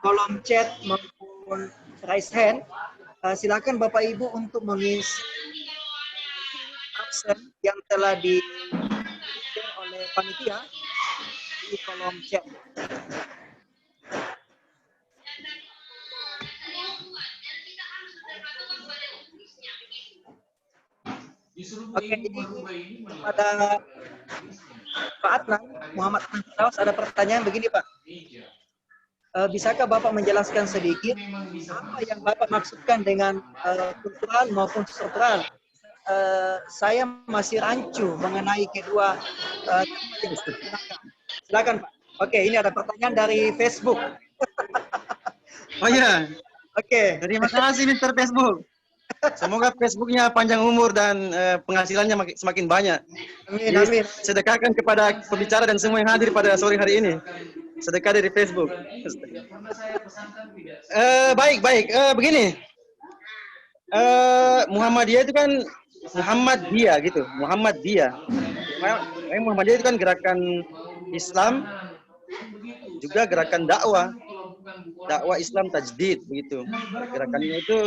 kolom chat maupun raise hand. Silakan Bapak Ibu untuk mengisi absen yang telah di-share oleh panitia di kolom chat. Oke, ini pada Pak Adnan, Muhammad Firdaus ada pertanyaan begini Pak. Bisakah Bapak menjelaskan sedikit apa yang Bapak maksudkan dengan kultural maupun struktural? Saya masih rancu mengenai kedua yang silakan Pak. Oke, ini ada pertanyaan dari Facebook. Oh ya, Oke. terima kasih Mr. Facebook. Semoga Facebooknya panjang umur dan penghasilannya semakin banyak. Amin, amin. Sedekahkan kepada pembicara dan semua yang hadir pada sore hari ini. Sedekah dari Facebook. Baik. Begini. Muhammadiyah itu kan Muhammadiyah gitu. Muhammadiyah itu kan gerakan Islam, juga gerakan dakwah Islam tajdid begitu. Gerakannya itu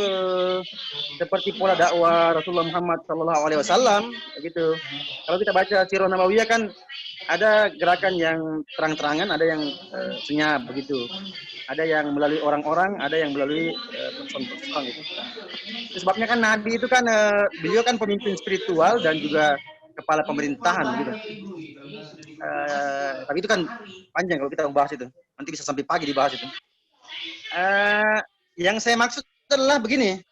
seperti pola dakwah Rasulullah Muhammad SAW begitu. Kalau kita baca Sirah Nabawiyah kan ada gerakan yang terang-terangan, ada yang senyap begitu. Ada yang melalui orang-orang, ada yang melalui person-person gitu. Itu sebabnya kan Nabi itu kan beliau kan pemimpin spiritual dan juga kepala pemerintahan gitu. Tapi itu kan panjang kalau kita membahas itu. Nanti bisa sampai pagi dibahas itu. Yang saya maksud adalah begini,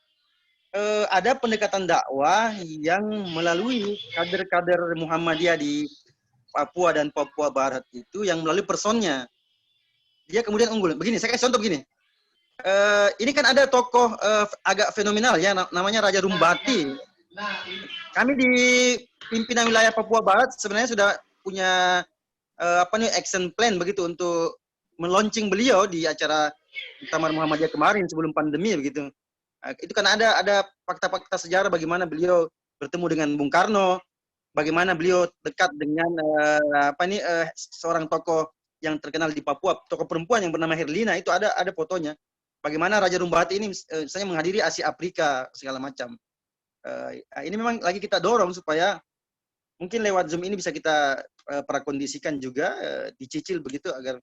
ada pendekatan dakwah yang melalui kader-kader Muhammadiyah di Papua dan Papua Barat itu yang melalui personnya. Dia kemudian unggul. Begini, saya kasih contoh begini. Ini kan ada tokoh agak fenomenal ya, namanya Raja Rumbati. Kami di pimpinan wilayah Papua Barat sebenarnya sudah punya action plan begitu untuk meluncing beliau di acara Muktamar Muhammadiyah kemarin sebelum pandemi begitu. Itu kan ada fakta-fakta sejarah bagaimana beliau bertemu dengan Bung Karno, bagaimana beliau dekat dengan seorang tokoh yang terkenal di Papua, tokoh perempuan yang bernama Herlina, itu ada fotonya. Bagaimana Raja Rumbati ini misalnya menghadiri Asia Afrika segala macam. Ini memang lagi kita dorong supaya mungkin lewat Zoom ini bisa kita prakondisikan juga, dicicil begitu agar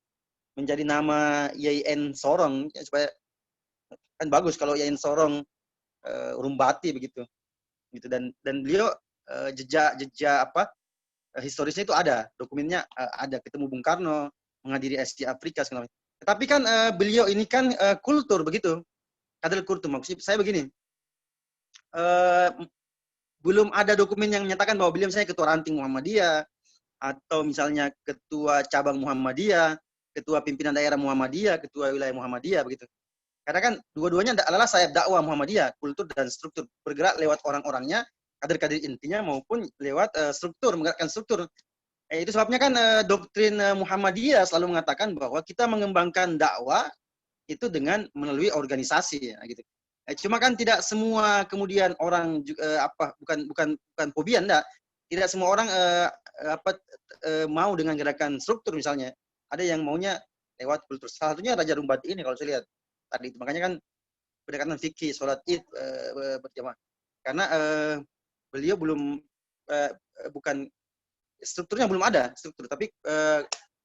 menjadi nama YIN Sorong ya, supaya kan bagus kalau YIN Sorong Rumbati begitu dan beliau jejak historisnya itu ada, dokumennya ada, ketemu Bung Karno, menghadiri Asia Afrika segala macam. Tetapi kan beliau ini kan kultur begitu, kader kultur. Maksud saya begini, belum ada dokumen yang menyatakan bahwa beliau misalnya ketua ranting Muhammadiyah atau misalnya ketua cabang Muhammadiyah, ketua pimpinan daerah Muhammadiyah, ketua wilayah Muhammadiyah begitu. Karena kan dua-duanya adalah sayap dakwah Muhammadiyah, kultur dan struktur, bergerak lewat orang-orangnya, kader-kader intinya maupun lewat struktur, menggerakkan struktur. Itu sebabnya kan doktrin Muhammadiyah selalu mengatakan bahwa kita mengembangkan dakwah itu dengan melalui organisasi ya, gitu. Cuma kan tidak semua kemudian orang bukan fobia, enggak. Tidak semua orang mau dengan gerakan struktur misalnya. Ada yang maunya lewat kultur. Salah satunya Raja Rumbati ini kalau saya lihat tadi itu. Makanya kan pendekatan fikih, sholat id berjamaah. Karena beliau belum bukan strukturnya belum ada struktur, tapi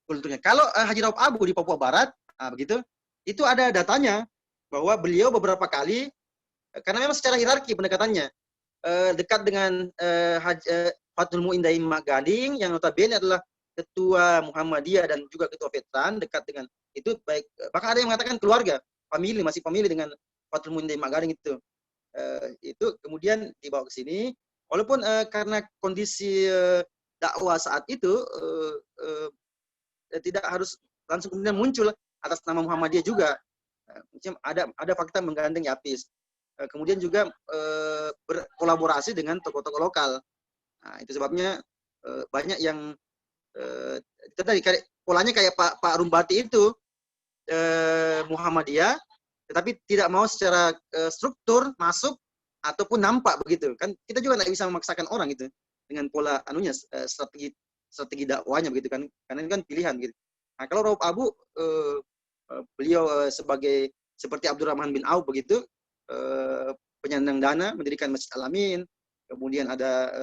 kulturnya. Kalau Haji Rauf Abu di Papua Barat, begitu, itu ada datanya bahwa beliau beberapa kali, karena memang secara hierarki pendekatannya dekat dengan Fathul Mu'in Daim Gading yang notabene adalah ketua Muhammadiyah dan juga ketua veteran, dekat dengan itu baik, bahkan ada yang mengatakan keluarga, masih famili dengan Fathul Mu'in Daim Gading itu kemudian dibawa ke sini Walaupun karena kondisi dakwah saat itu tidak harus langsung kemudian muncul atas nama Muhammadiyah juga. Macam ada fakta menggandeng Yapis. Kemudian juga berkolaborasi dengan tokoh-tokoh lokal. Nah, itu sebabnya banyak yang itu tadi polanya kayak Pak Rumbati itu Muhammadiyah, tetapi tidak mau secara struktur masuk ataupun nampak begitu kan. Kita juga tidak bisa memaksakan orang itu dengan pola anunya strategi dakwanya begitu kan, karena ini kan pilihan gitu. Nah, kalau Rauf Abu beliau sebagai seperti Abdurrahman bin Auf begitu, penyandang dana mendirikan Masjid Al-Amin, kemudian ada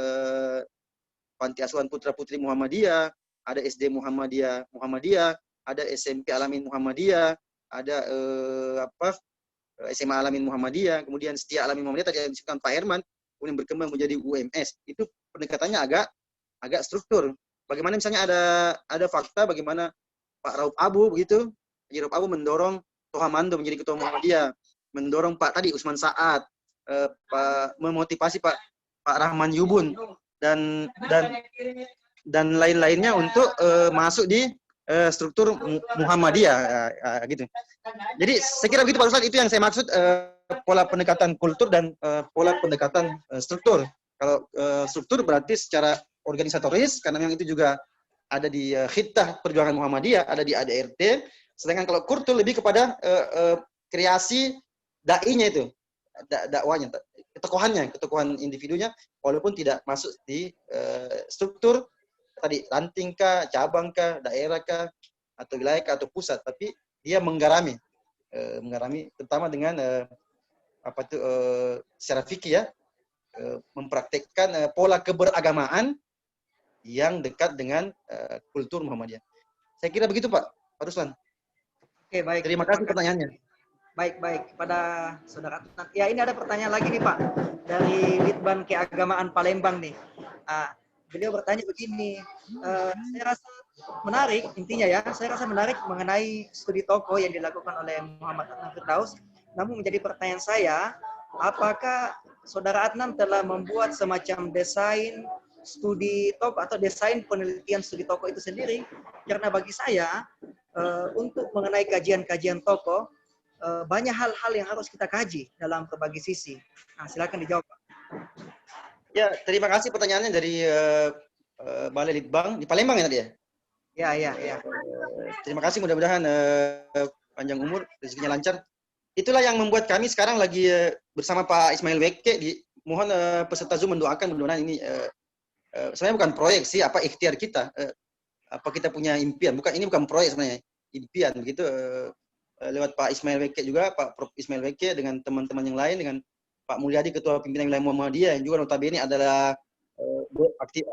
Panti Asuhan Putra Putri Muhammadiyah, ada SD Muhammadiyah, ada SMP Al-Amin Muhammadiyah, ada SMA Al-Amin Muhammadiyah, kemudian Setia Al-Amin Muhammadiyah tadi yang disebutkan Pak Herman, kemudian berkembang menjadi UMS. Itu pendekatannya agak struktur. Bagaimana misalnya ada fakta bagaimana Pak Rauf Abu begitu, Haji Rauf Abu mendorong Toha Mando menjadi ketua Muhammadiyah, mendorong Pak tadi Usman Saad, memotivasi Pak Rahman Yubun dan lain-lainnya untuk masuk di struktur Muhammadiyah gitu. Jadi saya kira begitu Pak Ruslan, itu yang saya maksud pola pendekatan kultur dan pola pendekatan struktur. Kalau struktur berarti secara organisatoris, karena memang itu juga ada di Khittah Perjuangan Muhammadiyah, ada di ADRT. Sedangkan kalau kultur lebih kepada kreasi dai-nya itu, dakwanya, ketokohan individunya, walaupun tidak masuk di struktur tadi ranting kah, cabang kah, daerah kah, atau wilayah kah, atau pusat, tapi dia menggarami terutama dengan secara fikih ya, mempraktekkan pola keberagamaan yang dekat dengan kultur Muhammadiyah. Saya kira begitu Pak Ruslan. Oke, baik. Terima kasih pertanyaannya. Baik kepada saudara Adnan. Ya, ini ada pertanyaan lagi nih Pak dari Litban Keagamaan Palembang nih. Beliau bertanya begini, saya rasa menarik, intinya ya, saya rasa menarik mengenai studi tokoh yang dilakukan oleh Muhammad Adnan Firdaus. Namun menjadi pertanyaan saya, apakah saudara Adnan telah membuat semacam desain studi tokoh atau desain penelitian studi tokoh itu sendiri? Karena bagi saya, untuk mengenai kajian-kajian tokoh, banyak hal-hal yang harus kita kaji dalam berbagai sisi. Nah, silakan dijawab, Pak. Ya, terima kasih pertanyaannya dari Balai Litbang di Palembang ya tadi ya? Ya. Terima kasih, mudah-mudahan panjang umur, rezekinya lancar. Itulah yang membuat kami sekarang lagi bersama Pak Ismail Weke, mohon peserta Zoom mendoakan mudah-mudahan ini sebenarnya bukan proyek sih, ikhtiar kita. Apa kita punya impian, ini bukan proyek sebenarnya, impian begitu. Lewat Pak Ismail Weke juga, Pak Prof Ismail Weke dengan teman-teman yang lain, dengan Pak Mulyadi Ketua Pimpinan Wilayah Muhammadiyah yang juga notabene adalah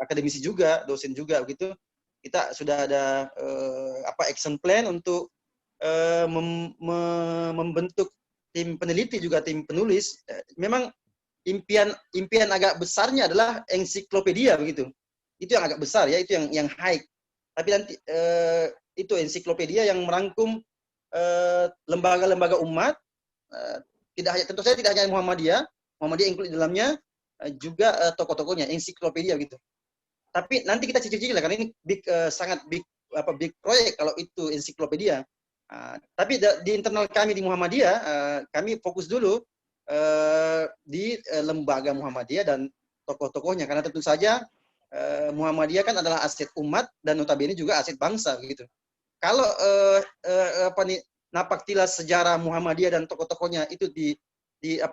akademisi juga, dosen juga begitu. Kita sudah ada action plan untuk membentuk tim peneliti juga tim penulis. Memang impian agak besarnya adalah ensiklopedia begitu. Itu yang agak besar ya, itu yang high. Tapi nanti itu ensiklopedia yang merangkum lembaga-lembaga umat, tentu saja tidak hanya Muhammadiyah include di dalamnya, juga tokoh-tokohnya, ensiklopedia gitu. Tapi nanti kita cicil-cicil lah, karena ini sangat big proyek kalau itu ensiklopedia. Tapi di internal kami di Muhammadiyah, kami fokus dulu di lembaga Muhammadiyah dan tokoh-tokohnya, karena tentu saja Muhammadiyah kan adalah aset umat dan notabene juga aset bangsa gitu. Kalau napaktilas sejarah Muhammadiyah dan tokoh-tokohnya itu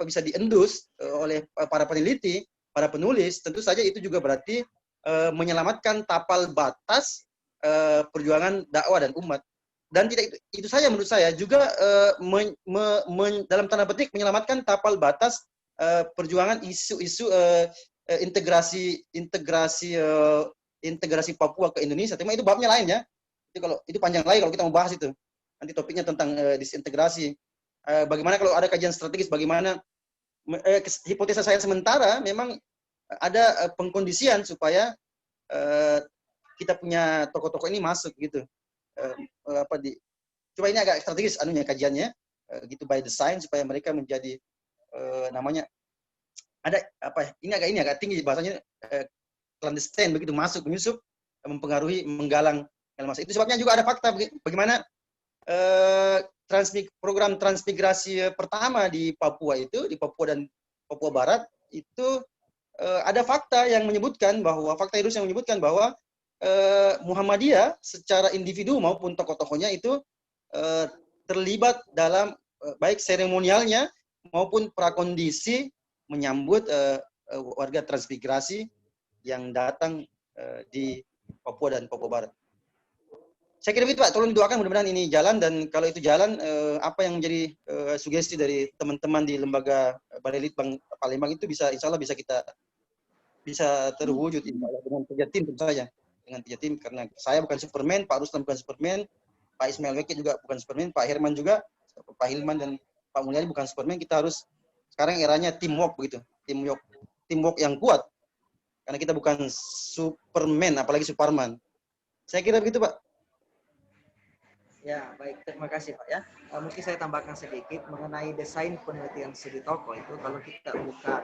bisa diendus oleh para peneliti, para penulis, tentu saja itu juga berarti menyelamatkan tapal batas perjuangan dakwah dan umat. Dan tidak itu saja menurut saya juga dalam tanda petik menyelamatkan tapal batas perjuangan isu-isu integrasi Papua ke Indonesia. Tema itu babnya lain ya. Itu panjang lagi kalau kita mau bahas itu. Nanti topiknya tentang disintegrasi. Bagaimana kalau ada kajian strategis, bagaimana hipotesa saya sementara memang ada pengkondisian supaya kita punya tokoh-tokoh ini masuk gitu. Coba ini agak strategis kajiannya gitu by design supaya mereka menjadi ada apa? Ini agak tinggi bahasanya, clandestine begitu, masuk menyusup, mempengaruhi, menggalang massa. Itu sebabnya juga ada fakta bagaimana program transmigrasi pertama di Papua itu, di Papua dan Papua Barat itu, ada fakta yang menyebutkan bahwa Muhammadiyah secara individu maupun tokoh-tokohnya itu terlibat dalam baik seremonialnya maupun prakondisi menyambut warga transmigrasi yang datang di Papua dan Papua Barat. Saya kira begitu Pak, tolong doakan mudah-mudahan ini jalan, dan kalau itu jalan, apa yang menjadi sugesti dari teman-teman di lembaga Balai Litbang Palembang itu insya Allah bisa terwujud dengan kerja tim tentu saja. Dengan kerja tim, karena saya bukan Superman, Pak Ruslan bukan Superman, Pak Ismail Wekit juga bukan Superman, Pak Herman juga, Pak Hilman dan Pak Mulyadi bukan Superman. Kita harus, sekarang eranya teamwork begitu, teamwork yang kuat, karena kita bukan Superman apalagi Superman. Saya kira begitu Pak. Ya, baik. Terima kasih Pak ya. Mungkin saya tambahkan sedikit mengenai desain penelitian studi tokoh itu. Kalau kita buka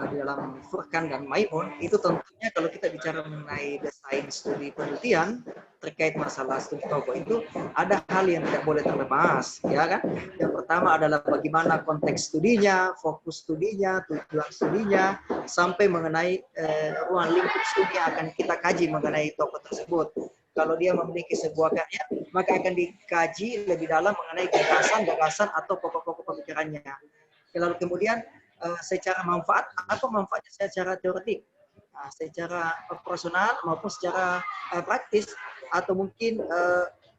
di dalam Furqan dan Maimun, itu tentunya kalau kita bicara mengenai desain studi penelitian terkait masalah studi tokoh itu ada hal yang tidak boleh terlepas, ya kan? Yang pertama adalah bagaimana konteks studinya, fokus studinya, tujuan studinya, sampai mengenai ruang lingkup studi yang akan kita kaji mengenai tokoh tersebut. Kalau dia memiliki sebuah karya, maka akan dikaji lebih dalam mengenai gagasan atau pokok-pokok pemikirannya. Lalu kemudian secara manfaat atau manfaatnya secara teoretik, secara personal maupun secara praktis, atau mungkin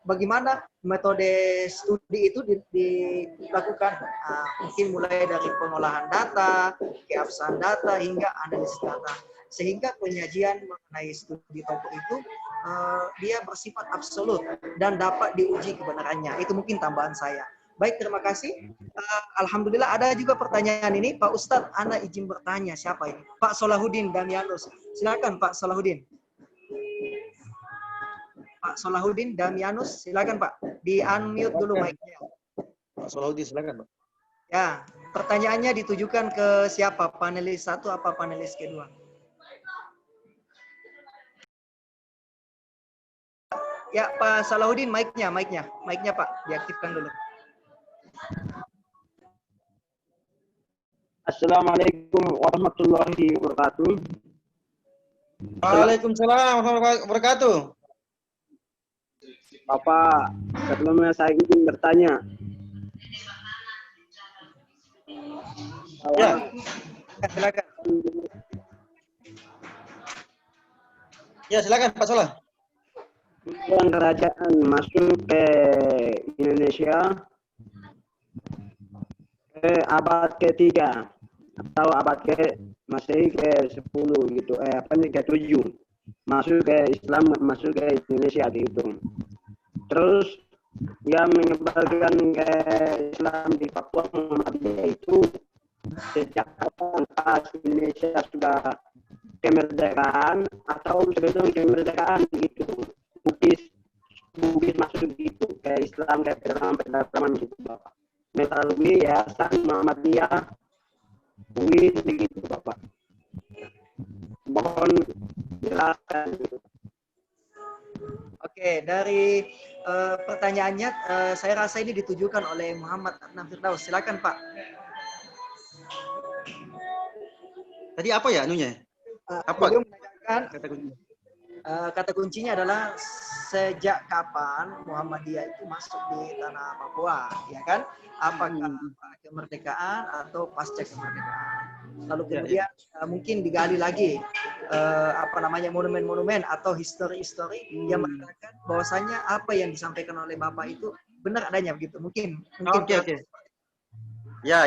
bagaimana metode studi itu dilakukan, mungkin mulai dari pengolahan data, keabsahan data, hingga analisis data. Sehingga penyajian mengenai studi tokoh itu dia bersifat absolut dan dapat diuji kebenarannya. Itu mungkin tambahan saya. Baik, terima kasih. Alhamdulillah ada juga pertanyaan ini. Pak Ustadz, Ana izin bertanya. Siapa ini? Pak Solahuddin Damianus. Silakan Pak Solahuddin. Pak Solahuddin Damianus, silakan Pak. Di-unmute dulu mic-nya. Pak Solahuddin, silakan Pak. Ya, pertanyaannya ditujukan ke siapa? Panelis 1 apa panelis kedua? Ya, Pak Salahuddin, mic-nya Pak, diaktifkan dulu. Assalamualaikum warahmatullahi wabarakatuh. Waalaikumsalam warahmatullahi wabarakatuh. Bapak, sebelumnya saya ingin bertanya. Ya, Silakan. Ya, silakan Pak Solah. Yang kerajaan masuk ke Indonesia ke abad ke-3 atau abad Masehi ke-10 gitu, ke-7 masuk ke Islam, masuk ke Indonesia gitu. Terus yang menyebarkan ke Islam di Papua Muhammadiyah itu sejak kapan pas Indonesia sudah kemerdekaan atau sebelum kemerdekaan gitu? Bugis masuk gitu ke Islam, ke pedalaman gitu Bapak. Melalui Yayasan Muhammadiyah Bugis begitu Bapak. Mohon jelaskan. Oke, dari pertanyaannya saya rasa ini ditujukan oleh Muhammad Adnan Firdaus. Silakan Pak. Tadi apa ya anunya? Apa? Beliau menanyakan Kata kuncinya. kata kuncinya adalah sejak kapan Muhammadiyah itu masuk di tanah Papua, ya kan? Apakah kemerdekaan atau pasca kemerdekaan? Lalu kemudian mungkin digali lagi monumen-monumen atau histori-histori yang mengatakan bahwasanya apa yang disampaikan oleh Bapak itu benar adanya begitu. Mungkin. Oke. Ya.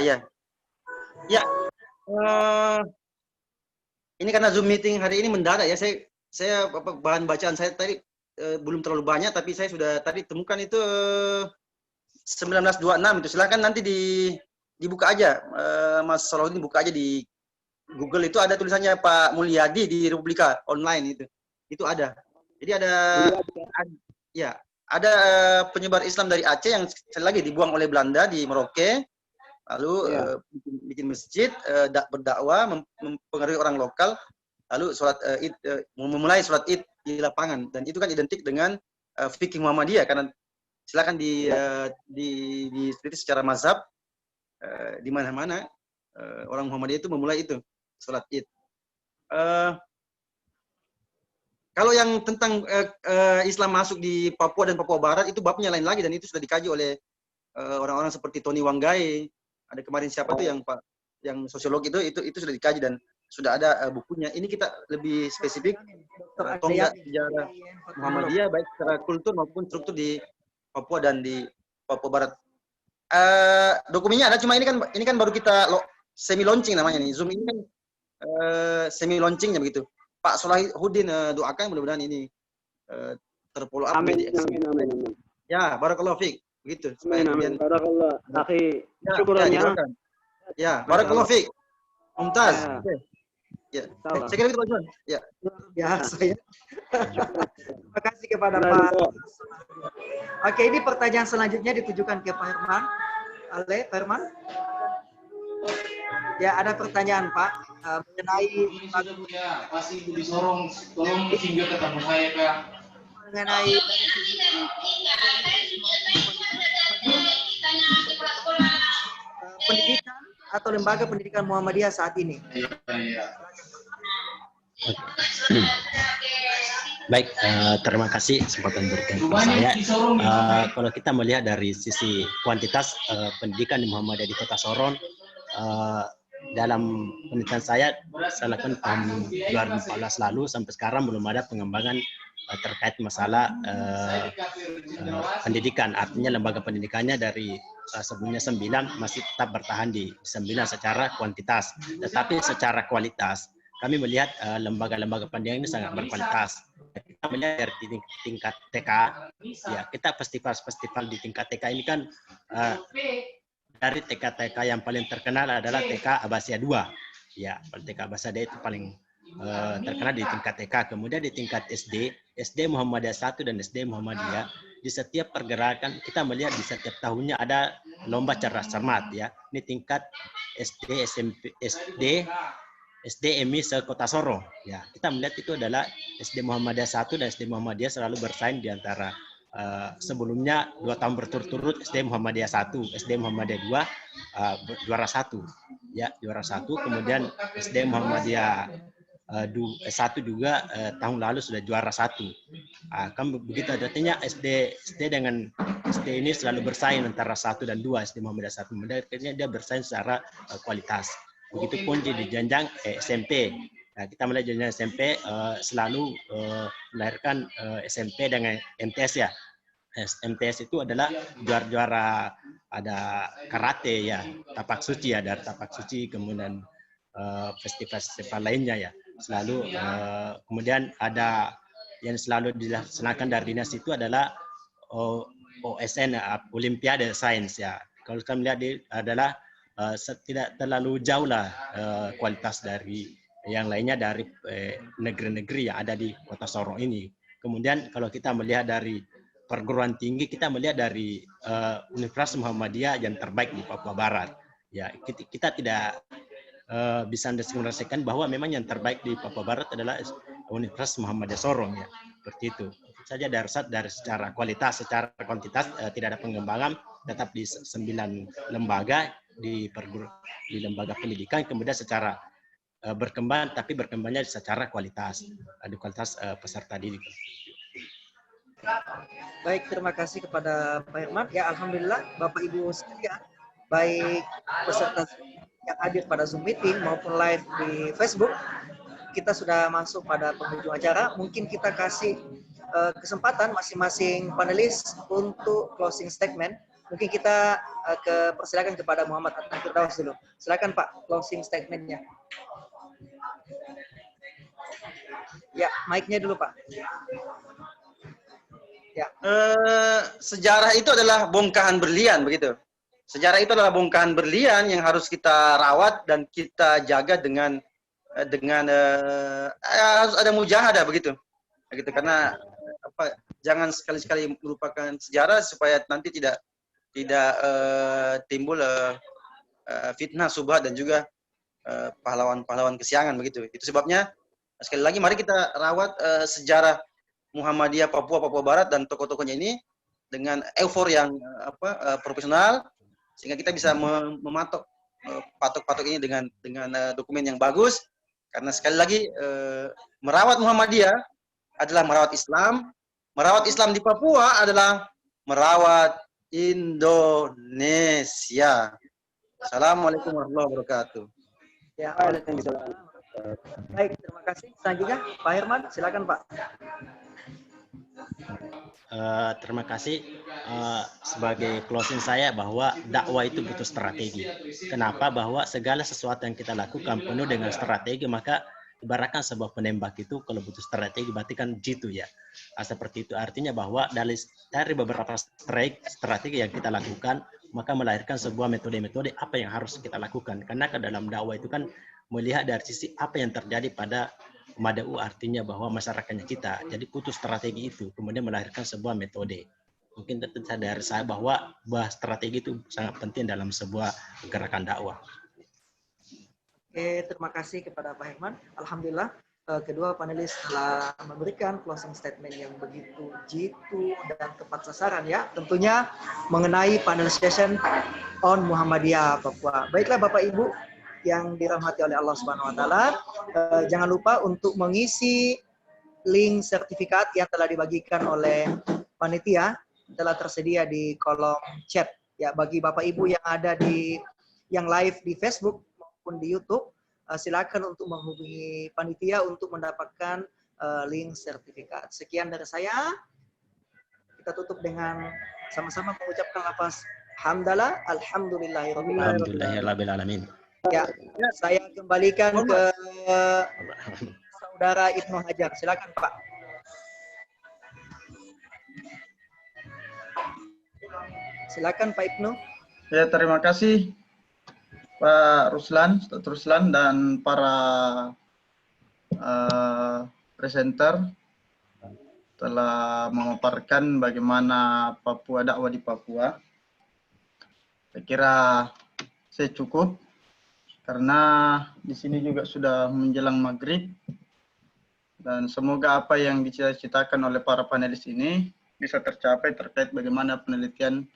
Ini karena Zoom meeting hari ini mendadak ya, saya bahan bacaan saya tadi belum terlalu banyak, tapi saya sudah tadi temukan itu 1926 itu. Silakan nanti dibuka aja, Mas Salahuddin buka aja di Google, itu ada tulisannya Pak Mulyadi di Republika online itu ada. Jadi ada penyebar Islam dari Aceh yang sekali lagi dibuang oleh Belanda di Merauke, lalu Ya. bikin masjid, berdakwah, mempengaruhi orang lokal, lalu sholat id, memulai sholat id di lapangan, dan itu kan identik dengan fikih Muhammadiyah, karena silakan diteliti secara mazhab, di mana-mana orang Muhammadiyah itu memulai itu sholat id. Kalau yang tentang Islam masuk di Papua dan Papua Barat itu babnya lain lagi, dan itu sudah dikaji oleh orang-orang seperti Tony Wanggai. Ada kemarin siapa tuh yang sosiolog itu sudah dikaji dan sudah ada bukunya. Ini kita lebih spesifik tonggak sejarah Muhammadiyah baik secara kultur maupun struktur di Papua dan di Papua Barat. Dokumennya ada, cuma ini kan baru kita semi launching namanya nih. Zoom ini kan semi launchingnya begitu. Pak Solahuddin doakan mudah-mudahan ini terfollow up. Amin, amin. Ya, barakallahu fiik. Begitu. Amin. Barakallah. Akhi, syukuran ya. Ya, barakallahu fiik. Mumtaz. Ya. Oke. Ya. Salah. Saya kira itu Pak Juan. Ya. Biasa ya. Terima kasih kepada Pak. Oke, ini pertanyaan selanjutnya ditujukan ke Pak Herman. Pak Herman. Ya, ada pertanyaan Pak mengenai Ya, pasti Budi Sorong, tolong singgah ketemu saya Kak. mengenai pendidikan atau lembaga pendidikan Muhammadiyah saat ini. Iya. Baik, terima kasih kesempatan berikan kepada saya. Kalau kita melihat dari sisi kuantitas pendidikan di Muhammadiyah di Kota Sorong, dalam penelitian saya lakukan tahun 2014 lalu sampai sekarang belum ada pengembangan terkait masalah pendidikan. Artinya lembaga pendidikannya dari sebelumnya 9 masih tetap bertahan di 9 secara kuantitas. Tetapi secara kualitas kami melihat lembaga-lembaga pendidikan ini sangat berkualitas. Kita melihat dari tingkat TK, ya kita festival di tingkat TK ini kan dari TK-TK yang paling terkenal adalah TK Abbasiyah 2. Ya, TK Abbasiyah 2 itu paling terkenal di tingkat TK. Kemudian di tingkat SD Muhammadiyah 1 dan SD Muhammadiyah, di setiap pergerakan kita melihat di setiap tahunnya ada lomba cerdas cermat ya. Ini tingkat SD, SMP, SD MI se-Kota Sorong. Ya, kita melihat itu adalah SD Muhammadiyah 1 dan SD Muhammadiyah selalu bersaing di antara sebelumnya 2 tahun berturut-turut SD Muhammadiyah 1, SD Muhammadiyah 2 juara 1. Ya, juara 1. Kemudian SD Muhammadiyah 1 juga tahun lalu sudah juara 1. Kan begitu, artinya SD dengan SD ini selalu bersaing antara 1 dan 2, SD Muhammadiyah 1. Kemudian dia bersaing secara kualitas. Begitupun di jenjang SMP. Nah, kita melihat jenjang SMP selalu melahirkan SMP dengan MTS ya. MTS itu adalah juara-juara, ada karate ya, tapak suci ya, dari tapak suci, kemudian festival-festival lainnya ya. Selalu kemudian ada yang selalu dilaksanakan dari dinas itu adalah OSN, Olimpiade Sains ya. Kalau kita melihat adalah tidak terlalu jauh lah kualitas dari yang lainnya dari negeri-negeri yang ada di Kota Sorong ini. Kemudian kalau kita melihat dari perguruan tinggi, kita melihat dari Universitas Muhammadiyah yang terbaik di Papua Barat. Ya, kita tidak bisa mendeskripsikan bahwa memang yang terbaik di Papua Barat adalah Universitas Muhammadiyah Sorong ya. Seperti itu. Itu saja dari secara kualitas, secara kuantitas tidak ada pengembangan, tetap di 9 lembaga di lembaga pendidikan, kemudian secara berkembang, tapi berkembangnya secara kualitas, ada kualitas peserta didik. Baik, terima kasih kepada Pak Herman. Ya, alhamdulillah Bapak Ibu sekalian, baik peserta yang hadir pada Zoom meeting maupun live di Facebook, kita sudah masuk pada penghujung acara. Mungkin kita kasih kesempatan masing-masing panelis untuk closing statement. Mungkin kita persilakan kepada Muhammad Adnan Firdaus dulu. Silakan Pak, closing statement-nya. Ya, mic-nya dulu Pak. Ya. Sejarah itu adalah bongkahan berlian begitu. Sejarah itu adalah bongkahan berlian yang harus kita rawat dan kita jaga dengan harus ada mujahadah begitu. Begitu, karena jangan sekali-sekali melupakan sejarah supaya nanti tidak timbul fitnah, subhat, dan juga pahlawan-pahlawan kesiangan begitu. Itu sebabnya sekali lagi mari kita rawat sejarah Muhammadiyah Papua Barat dan tokoh-tokohnya ini dengan eufor yang profesional, sehingga kita bisa mematok patok-patok ini dengan dokumen yang bagus. Karena sekali lagi merawat Muhammadiyah adalah merawat Islam di Papua adalah merawat Indonesia. Assalamualaikum warahmatullahi wabarakatuh. Ya, waalaikumsalam. Baik, terima kasih. Selanjutnya Pak Herman, silakan Pak. Terima kasih. Sebagai closing saya bahwa dakwah itu butuh strategi. Kenapa? Bahwa segala sesuatu yang kita lakukan penuh dengan strategi, maka ibaratkan sebuah penembak itu kalau butuh strategi berarti kan jitu ya. Seperti itu artinya bahwa dari beberapa strategi yang kita lakukan, maka melahirkan sebuah metode-metode apa yang harus kita lakukan. Karena ke dalam dakwah itu kan melihat dari sisi apa yang terjadi pada Mada'u, artinya bahwa masyarakatnya kita. Jadi putus strategi itu, kemudian melahirkan sebuah metode. Mungkin dari saya bahwa strategi itu sangat penting dalam sebuah gerakan dakwah. Oke, terima kasih kepada Pak Herman. Alhamdulillah, kedua panelis telah memberikan closing statement yang begitu jitu dan tepat sasaran ya. Tentunya mengenai panel session on Muhammadiyah Papua. Baiklah Bapak Ibu yang dirahmati oleh Allah Subhanahu wa taala, jangan lupa untuk mengisi link sertifikat yang telah dibagikan oleh panitia, telah tersedia di kolom chat ya. Bagi Bapak Ibu yang ada yang live di Facebook maupun di YouTube, silakan untuk menghubungi panitia untuk mendapatkan link sertifikat. Sekian dari saya. Kita tutup dengan sama-sama mengucapkan lafaz hamdalah, Alhamdulillahirabbil alamin. Ya, saya kembalikan ke Saudara Ibnu Hajar. Silakan Pak. Silakan Pak Ibnu. Ya, terima kasih Pak Ruslan, Ustaz Ruslan, dan para presenter telah memaparkan bagaimana Papua, dakwah di Papua. Saya kira saya cukup. Karena di sini juga sudah menjelang maghrib, dan semoga apa yang dicita-citakan oleh para panelis ini bisa tercapai terkait bagaimana penelitian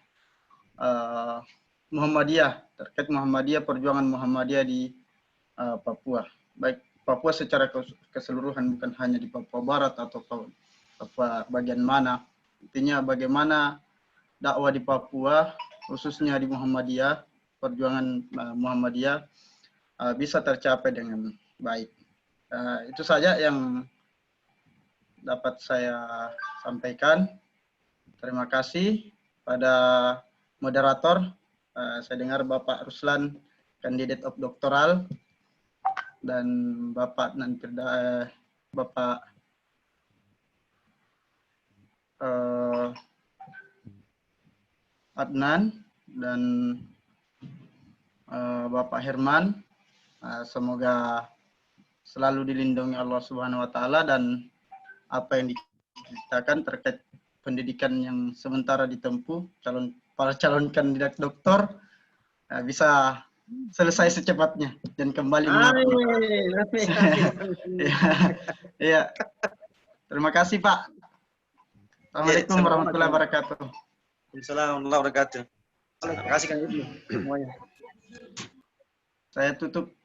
Muhammadiyah, terkait Muhammadiyah, perjuangan Muhammadiyah di Papua. Baik Papua secara keseluruhan, bukan hanya di Papua Barat atau Papua bagian mana. Intinya bagaimana dakwah di Papua, khususnya di Muhammadiyah, perjuangan Muhammadiyah bisa tercapai dengan baik. Itu saja yang dapat saya sampaikan. Terima kasih pada moderator. Saya dengar Bapak Ruslan, kandidat of doktoral, dan Bapak Bapak Adnan dan Bapak Herman. Semoga selalu dilindungi Allah Subhanahu wa taala, dan apa yang diceritakan terkait pendidikan yang sementara ditempuh para calon kandidat doktor bisa selesai secepatnya dan kembali mengabdi. Ya. Terima kasih Pak. Assalamualaikum warahmatullahi wabarakatuh. Waalaikumsalam warahmatullahi wabarakatuh. Terima kasih Kang Ibnu semuanya. Saya tutup.